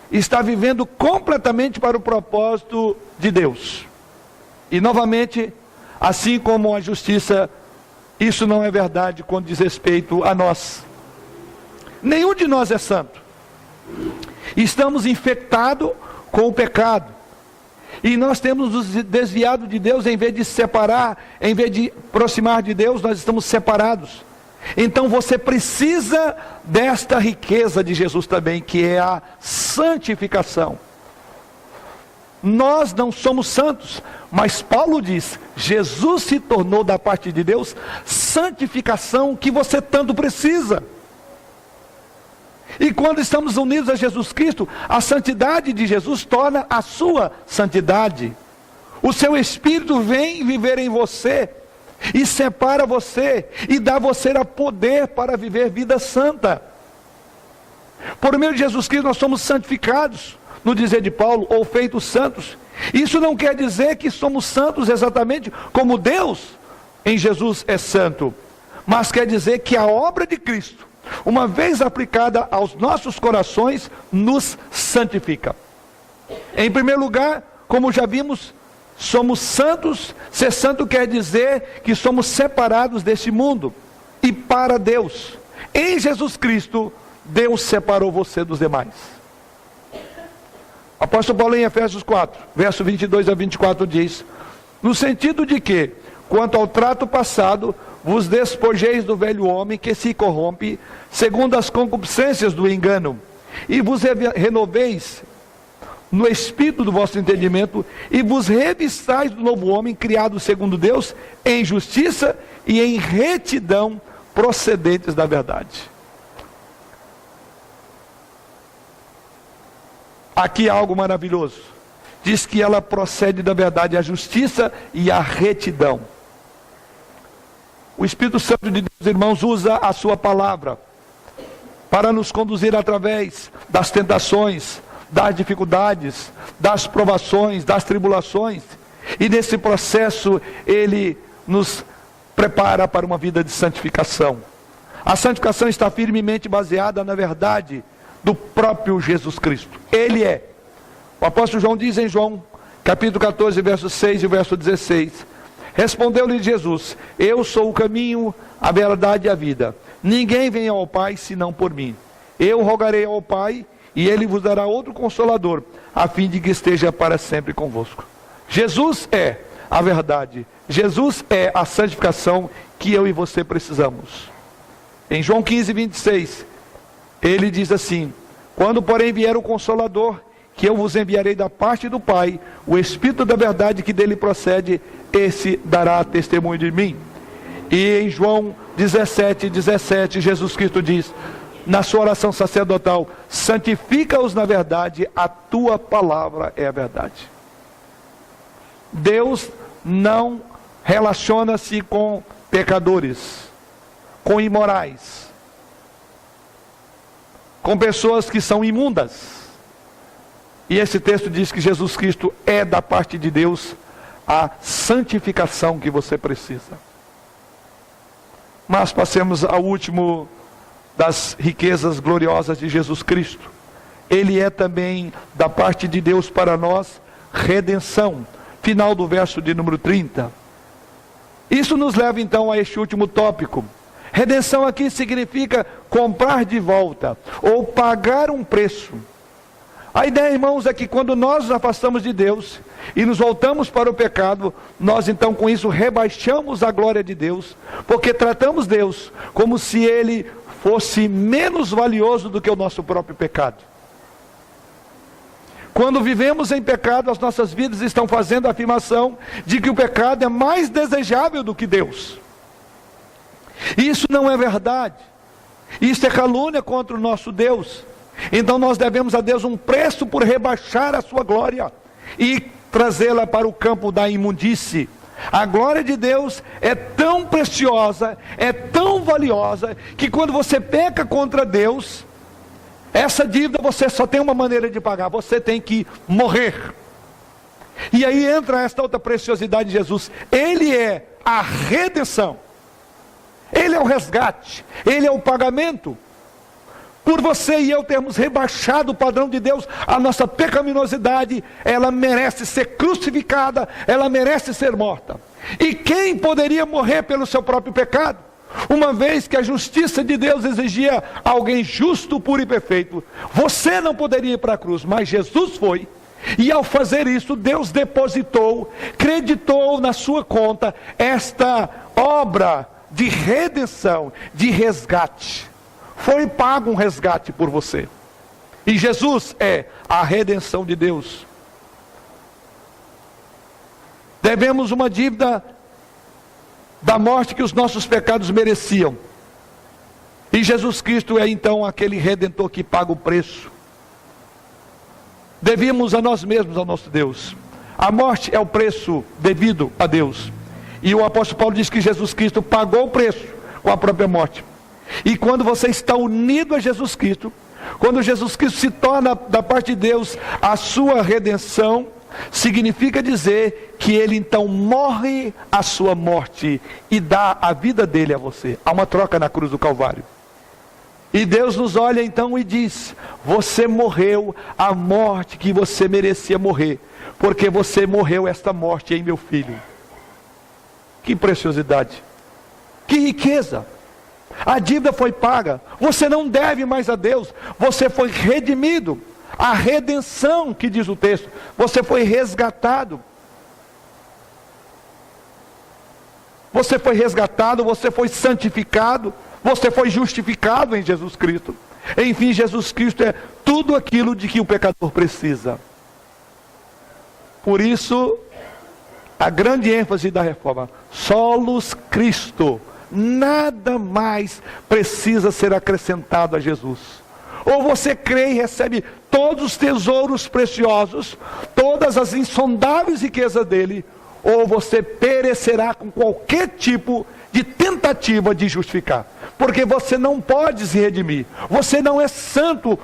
está vivendo completamente para o propósito de Deus. E novamente, assim como a justiça, isso não é verdade quando diz respeito a nós. Nenhum de nós é santo. Estamos infectados com o pecado. E nós temos nos desviado de Deus, em vez de separar, em vez de aproximar de Deus, nós estamos separados. Então você precisa desta riqueza de Jesus também, que é a santificação. Nós não somos santos, mas Paulo diz, Jesus se tornou da parte de Deus santificação que você tanto precisa. E quando estamos unidos a Jesus Cristo, a santidade de Jesus torna a sua santidade. O seu Espírito vem viver em você e separa você e dá a você a poder para viver vida santa. Por meio de Jesus Cristo nós somos santificados, no dizer de Paulo, ou feitos santos. Isso não quer dizer que somos santos exatamente como Deus em Jesus é santo, mas quer dizer que a obra de Cristo, uma vez aplicada aos nossos corações, nos santifica. Em primeiro lugar, como já vimos, somos santos. Ser santo quer dizer que somos separados deste mundo e para Deus. Em Jesus Cristo, Deus separou você dos demais. O apóstolo Paulo em Efésios 4, verso 22 a 24 diz: no sentido de que, quanto ao trato passado, vos despojeis do velho homem que se corrompe, segundo as concupiscências do engano, e vos renoveis no espírito do vosso entendimento, e vos revistais do novo homem, criado segundo Deus, em justiça e em retidão, procedentes da verdade. Aqui há algo maravilhoso. Diz que ela procede da verdade, a justiça e a retidão. O Espírito Santo de Deus, irmãos, usa a sua palavra para nos conduzir através das tentações, das dificuldades, das provações, das tribulações. E nesse processo Ele nos prepara para uma vida de santificação. A santificação está firmemente baseada na verdade do próprio Jesus Cristo. Ele é. O apóstolo João diz em João, capítulo 14, verso 6 e verso 16: respondeu-lhe Jesus: eu sou o caminho, a verdade e a vida. Ninguém vem ao Pai senão por mim. Eu rogarei ao Pai, e Ele vos dará outro Consolador, a fim de que esteja para sempre convosco. Jesus é a verdade. Jesus é a santificação que eu e você precisamos. Em João 15, 26, Ele diz assim: quando porém vier o Consolador, que eu vos enviarei da parte do Pai, o Espírito da verdade que dele procede, esse dará testemunho de mim. E em João 17, 17, Jesus Cristo diz, na sua oração sacerdotal: santifica-os na verdade, a tua palavra é a verdade. Deus não relaciona-se com pecadores, com imorais, com pessoas que são imundas. E esse texto diz que Jesus Cristo é da parte de Deus a santificação que você precisa. Mas passemos ao último das riquezas gloriosas de Jesus Cristo. Ele é também da parte de Deus para nós redenção. Final do verso de número 30. Isso nos leva então a este último tópico. Redenção aqui significa comprar de volta ou pagar um preço. A ideia, irmãos, é que quando nós nos afastamos de Deus e nos voltamos para o pecado, nós então com isso rebaixamos a glória de Deus, porque tratamos Deus como se Ele fosse menos valioso do que o nosso próprio pecado. Quando vivemos em pecado, as nossas vidas estão fazendo a afirmação de que o pecado é mais desejável do que Deus. Isso não é verdade. Isso é calúnia contra o nosso Deus. Então nós devemos a Deus um preço por rebaixar a sua glória e trazê-la para o campo da imundície. A glória de Deus é tão preciosa, é tão valiosa, que quando você peca contra Deus, essa dívida você só tem uma maneira de pagar: você tem que morrer. E aí entra esta outra preciosidade de Jesus. Ele é a redenção, Ele é o resgate, Ele é o pagamento. Por você e eu termos rebaixado o padrão de Deus, a nossa pecaminosidade, ela merece ser crucificada, ela merece ser morta. E quem poderia morrer pelo seu próprio pecado? Uma vez que a justiça de Deus exigia alguém justo, puro e perfeito, você não poderia ir para a cruz, mas Jesus foi. E ao fazer isso, Deus depositou, creditou na sua conta esta obra de redenção, de resgate. Foi pago um resgate por você. E Jesus é a redenção de Deus. Devemos uma dívida da morte que os nossos pecados mereciam. E Jesus Cristo é então aquele redentor que paga o preço. Devíamos a nós mesmos ao nosso Deus. A morte é o preço devido a Deus. E o apóstolo Paulo diz que Jesus Cristo pagou o preço com a própria morte. E quando você está unido a Jesus Cristo, quando Jesus Cristo se torna da parte de Deus a sua redenção, significa dizer que Ele então morre a sua morte e dá a vida dele a você. Há uma troca na cruz do Calvário. E Deus nos olha então e diz: você morreu a morte que você merecia morrer, porque você morreu esta morte em meu filho. Que preciosidade, que riqueza! A dívida foi paga, você não deve mais a Deus, você foi redimido. A redenção que diz o texto, você foi resgatado. Você foi resgatado, você foi santificado, você foi justificado em Jesus Cristo. Enfim, Jesus Cristo é tudo aquilo de que o pecador precisa. Por isso, a grande ênfase da reforma: solos Cristo. Nada mais precisa ser acrescentado a Jesus. Ou você crê e recebe todos os tesouros preciosos, todas as insondáveis riquezas dele, ou você perecerá com qualquer tipo de tentativa de justificar. Porque você não pode se redimir. Você não é santo,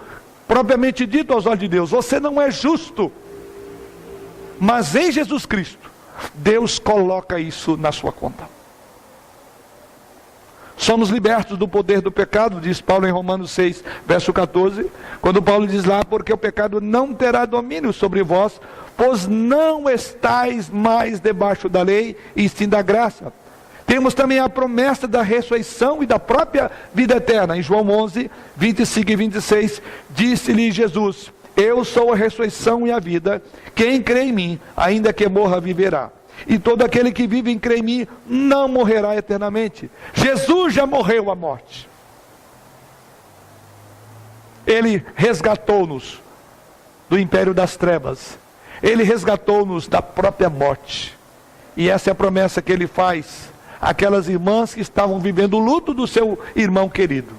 propriamente dito aos olhos de Deus. Você não é justo. Mas em Jesus Cristo, Deus coloca isso na sua conta. Somos libertos do poder do pecado, diz Paulo em Romanos 6, verso 14, quando Paulo diz lá: porque o pecado não terá domínio sobre vós, pois não estáis mais debaixo da lei, e sim da graça. Temos também a promessa da ressurreição e da própria vida eterna. Em João 11, 25 e 26, disse-lhe Jesus: eu sou a ressurreição e a vida, quem crê em mim, ainda que morra, viverá. E todo aquele que vive e crê em mim, não morrerá eternamente. Jesus já morreu a morte. Ele resgatou-nos do império das trevas. Ele resgatou-nos da própria morte. E essa é a promessa que ele faz àquelas irmãs que estavam vivendo o luto do seu irmão querido.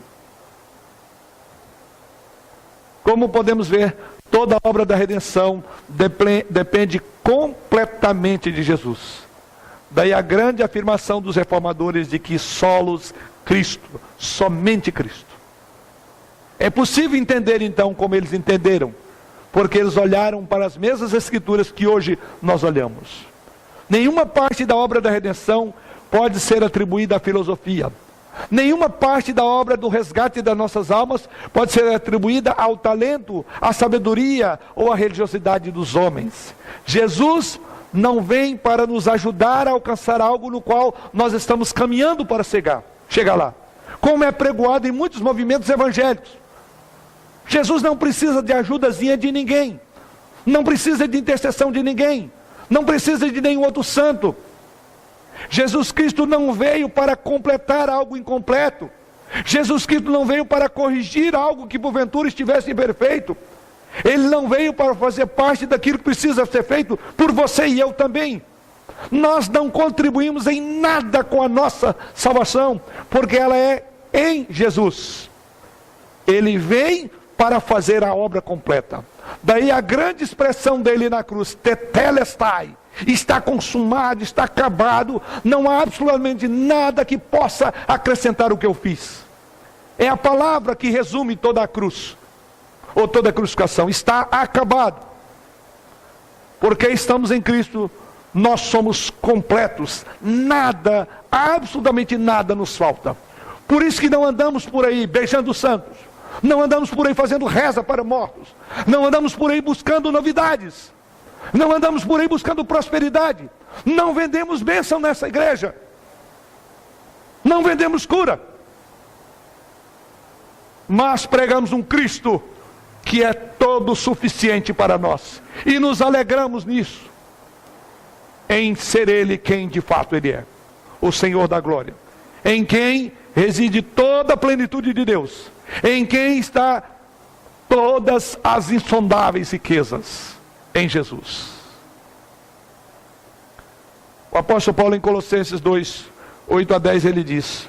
Como podemos ver, toda a obra da redenção depende completamente de Jesus. Daí a grande afirmação dos reformadores de que solos Cristo, somente Cristo. É possível entender então como eles entenderam, porque eles olharam para as mesmas escrituras que hoje nós olhamos. Nenhuma parte da obra da redenção pode ser atribuída à filosofia. Nenhuma parte da obra do resgate das nossas almas pode ser atribuída ao talento, à sabedoria ou à religiosidade dos homens. Jesus não vem para nos ajudar a alcançar algo no qual nós estamos caminhando para chegar lá, como é pregoado em muitos movimentos evangélicos. Jesus não precisa de ajudazinha de ninguém, não precisa de intercessão de ninguém, não precisa de nenhum outro santo. Jesus Cristo não veio para completar algo incompleto. Jesus Cristo não veio para corrigir algo que porventura estivesse imperfeito. Ele não veio para fazer parte daquilo que precisa ser feito por você e eu também. Nós não contribuímos em nada com a nossa salvação, porque ela é em Jesus. Ele vem para fazer a obra completa. Daí a grande expressão dele na cruz: tetelestai. Está consumado, está acabado, não há absolutamente nada que possa acrescentar o que eu fiz. É a palavra que resume toda a cruz, ou toda a crucificação: está acabado. Porque estamos em Cristo, nós somos completos, nada, absolutamente nada nos falta. Por isso que não andamos por aí beijando os santos, não andamos por aí fazendo reza para mortos, não andamos por aí buscando novidades, não andamos por aí buscando prosperidade, não vendemos bênção nessa igreja, não vendemos cura, mas pregamos um Cristo que é todo suficiente para nós, e nos alegramos nisso, em ser Ele quem de fato Ele é, o Senhor da glória, em quem reside toda a plenitude de Deus, em quem está todas as insondáveis riquezas, em Jesus. O apóstolo Paulo em Colossenses 2, 8 a 10, ele diz: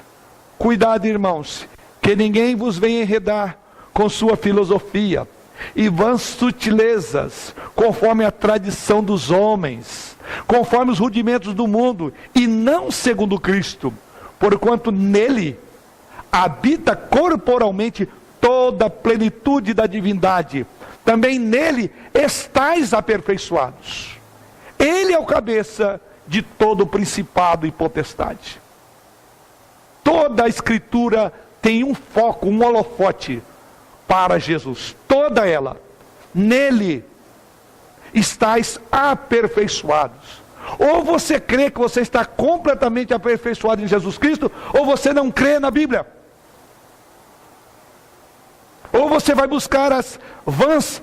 cuidado, irmãos, que ninguém vos venha enredar com sua filosofia e vãs sutilezas, conforme a tradição dos homens, conforme os rudimentos do mundo, e não segundo Cristo, porquanto nele habita corporalmente toda a plenitude da divindade. Também nele estáis aperfeiçoados. Ele é o cabeça de todo principado e potestade. Toda a Escritura tem um foco, um holofote para Jesus. Toda ela. Nele estáis aperfeiçoados. Ou você crê que você está completamente aperfeiçoado em Jesus Cristo, ou você não crê na Bíblia. Ou você vai buscar as vãs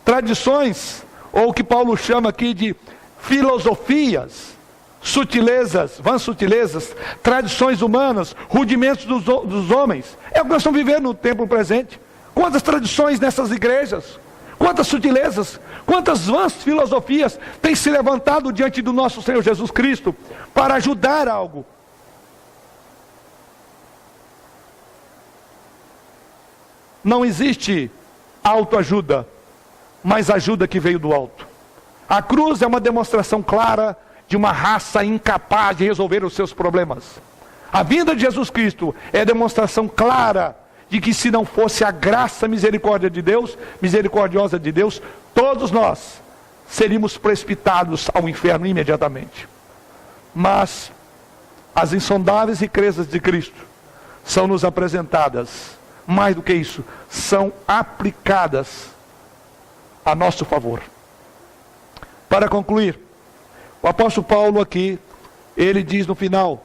tradições, ou o que Paulo chama aqui de filosofias, sutilezas, vãs sutilezas, tradições humanas, rudimentos dos homens. É o que nós estamos vivendo no tempo presente. Quantas tradições nessas igrejas, quantas sutilezas, quantas vãs filosofias têm se levantado diante do nosso Senhor Jesus Cristo para ajudar algo. Não existe autoajuda, mas ajuda que veio do alto. A cruz é uma demonstração clara de uma raça incapaz de resolver os seus problemas. A vinda de Jesus Cristo é a demonstração clara de que se não fosse a graça misericordiosa de Deus, todos nós seríamos precipitados ao inferno imediatamente. Mas as insondáveis riquezas de Cristo são nos apresentadas, mais do que isso, são aplicadas a nosso favor. Para concluir, o apóstolo Paulo aqui, ele diz no final,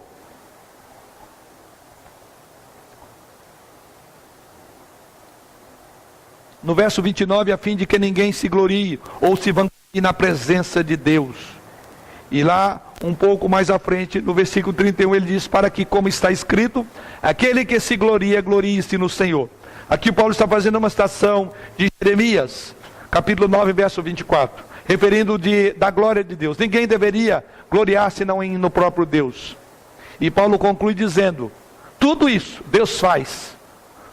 no verso 29, a fim de que ninguém se glorie ou se vanglore na presença de Deus. E lá, um pouco mais à frente, no versículo 31, ele diz, para que, como está escrito, aquele que se gloria, glorie-se no Senhor. Aqui Paulo está fazendo uma citação de Jeremias, capítulo 9, verso 24, referindo da glória de Deus. Ninguém deveria gloriar senão no próprio Deus. E Paulo conclui dizendo, tudo isso Deus faz,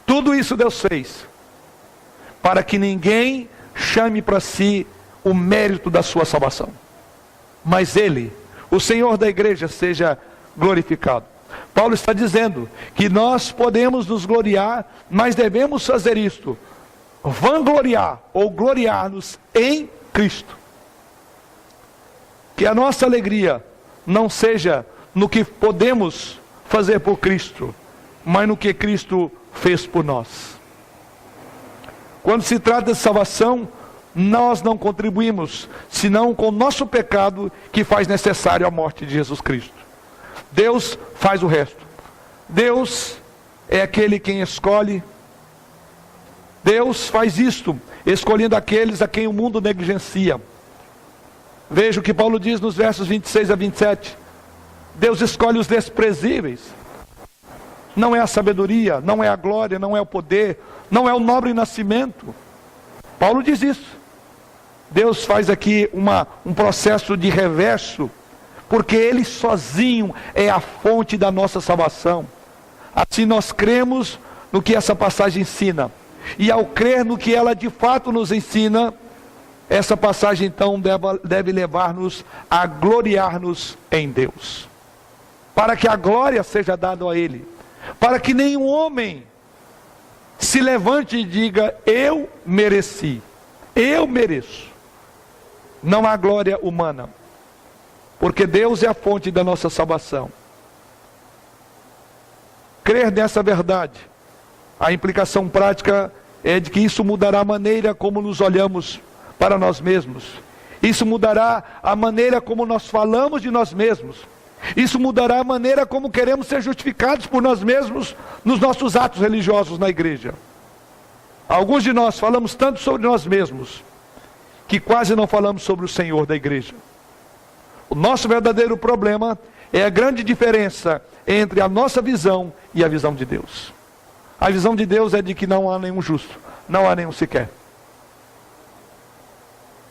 tudo isso Deus fez, para que ninguém chame para si o mérito da sua salvação, mas Ele, o Senhor da igreja, seja glorificado. Paulo está dizendo que nós podemos nos gloriar, mas devemos fazer isto, vangloriar ou gloriar-nos em Cristo. Que a nossa alegria não seja no que podemos fazer por Cristo, mas no que Cristo fez por nós. Quando se trata de salvação, nós não contribuímos, senão com o nosso pecado que faz necessário a morte de Jesus Cristo. Deus faz o resto. Deus é aquele quem escolhe. Deus faz isto, escolhendo aqueles a quem o mundo negligencia. Veja o que Paulo diz nos versos 26 a 27. Deus escolhe os desprezíveis. Não é a sabedoria, não é a glória, não é o poder, não é o nobre nascimento. Paulo diz isso. Deus faz aqui um processo de reverso, porque Ele sozinho é a fonte da nossa salvação. Assim nós cremos no que essa passagem ensina. E ao crer no que ela de fato nos ensina, essa passagem então deve levar-nos a gloriar-nos em Deus. Para que a glória seja dada a Ele. Para que nenhum homem se levante e diga, eu mereci, eu mereço. Não há glória humana, porque Deus é a fonte da nossa salvação. Crer nessa verdade, a implicação prática é de que isso mudará a maneira como nos olhamos para nós mesmos. Isso mudará a maneira como nós falamos de nós mesmos. Isso mudará a maneira como queremos ser justificados por nós mesmos nos nossos atos religiosos na igreja. Alguns de nós falamos tanto sobre nós mesmos, que quase não falamos sobre o Senhor da igreja. O nosso verdadeiro problema é a grande diferença entre a nossa visão e a visão de Deus. A visão de Deus é de que não há nenhum justo, não há nenhum sequer.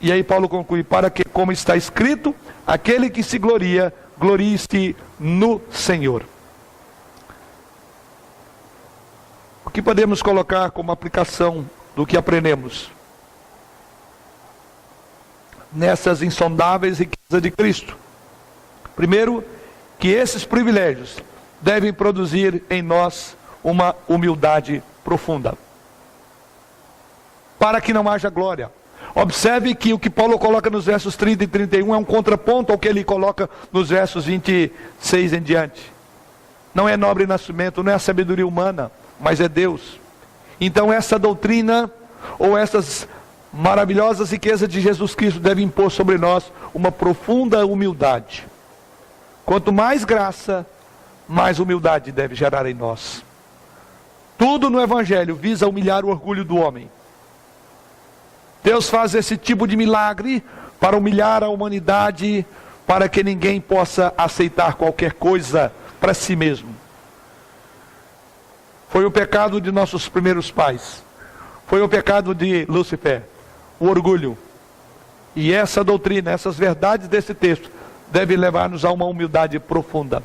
E aí Paulo conclui, para que, como está escrito, aquele que se gloria, glorie-se no Senhor. O que podemos colocar como aplicação do que aprendemos nessas insondáveis riquezas de Cristo? Primeiro, que esses privilégios devem produzir em nós uma humildade profunda, para que não haja glória. Observe que o que Paulo coloca nos versos 30 e 31 é um contraponto ao que ele coloca nos versos 26 em diante. Não é nobre nascimento, não é a sabedoria humana, mas é Deus. Então essa doutrina, ou essas maravilhosas riquezas de Jesus Cristo, devem impor sobre nós uma profunda humildade. Quanto mais graça, mais humildade deve gerar em nós. Tudo no Evangelho visa humilhar o orgulho do homem. Deus faz esse tipo de milagre para humilhar a humanidade, para que ninguém possa aceitar qualquer coisa para si mesmo. Foi o pecado de nossos primeiros pais. Foi o pecado de Lúcifer, o orgulho. E essa doutrina, essas verdades desse texto, devem levar-nos a uma humildade profunda.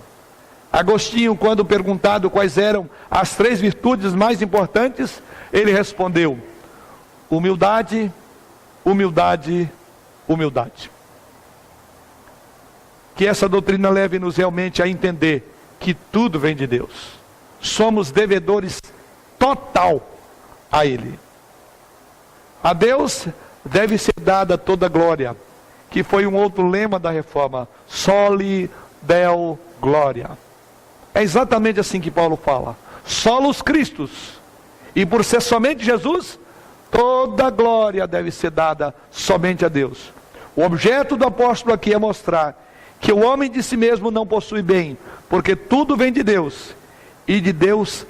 Agostinho, quando perguntado quais eram as 3 virtudes mais importantes, ele respondeu: humildade, humildade, humildade. Que essa doutrina leve-nos realmente a entender que tudo vem de Deus. Somos devedores total a Ele. A Deus deve ser dada toda a glória, que foi um outro lema da Reforma: Soli Deo Gloria. É exatamente assim que Paulo fala: solos Christus. E por ser somente Jesus, toda a glória deve ser dada somente a Deus. O objeto do apóstolo aqui é mostrar que o homem de si mesmo não possui bem, porque tudo vem de Deus, e de Deus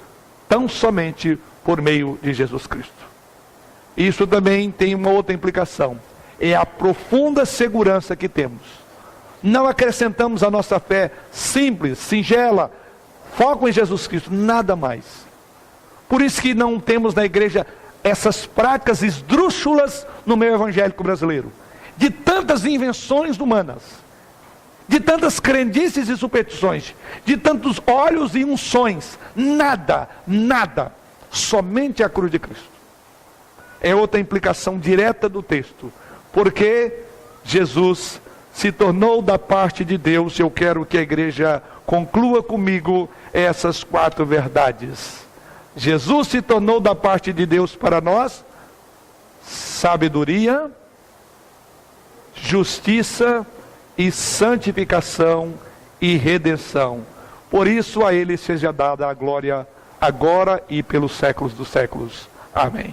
tão somente por meio de Jesus Cristo. Isso também tem uma outra implicação: é a profunda segurança que temos. Não acrescentamos à nossa fé simples, singela, foco em Jesus Cristo, nada mais. Por isso que não temos na igreja essas práticas esdrúxulas no meio evangélico brasileiro, de tantas invenções humanas, de tantas crendices e superstições, de tantos óleos e unções. Nada, nada, somente a cruz de Cristo. É outra implicação direta do texto, porque Jesus se tornou da parte de Deus. Eu quero que a igreja conclua comigo essas 4 verdades. Jesus se tornou da parte de Deus para nós sabedoria, justiça e santificação e redenção. Por isso a Ele seja dada a glória agora e pelos séculos dos séculos. Amém.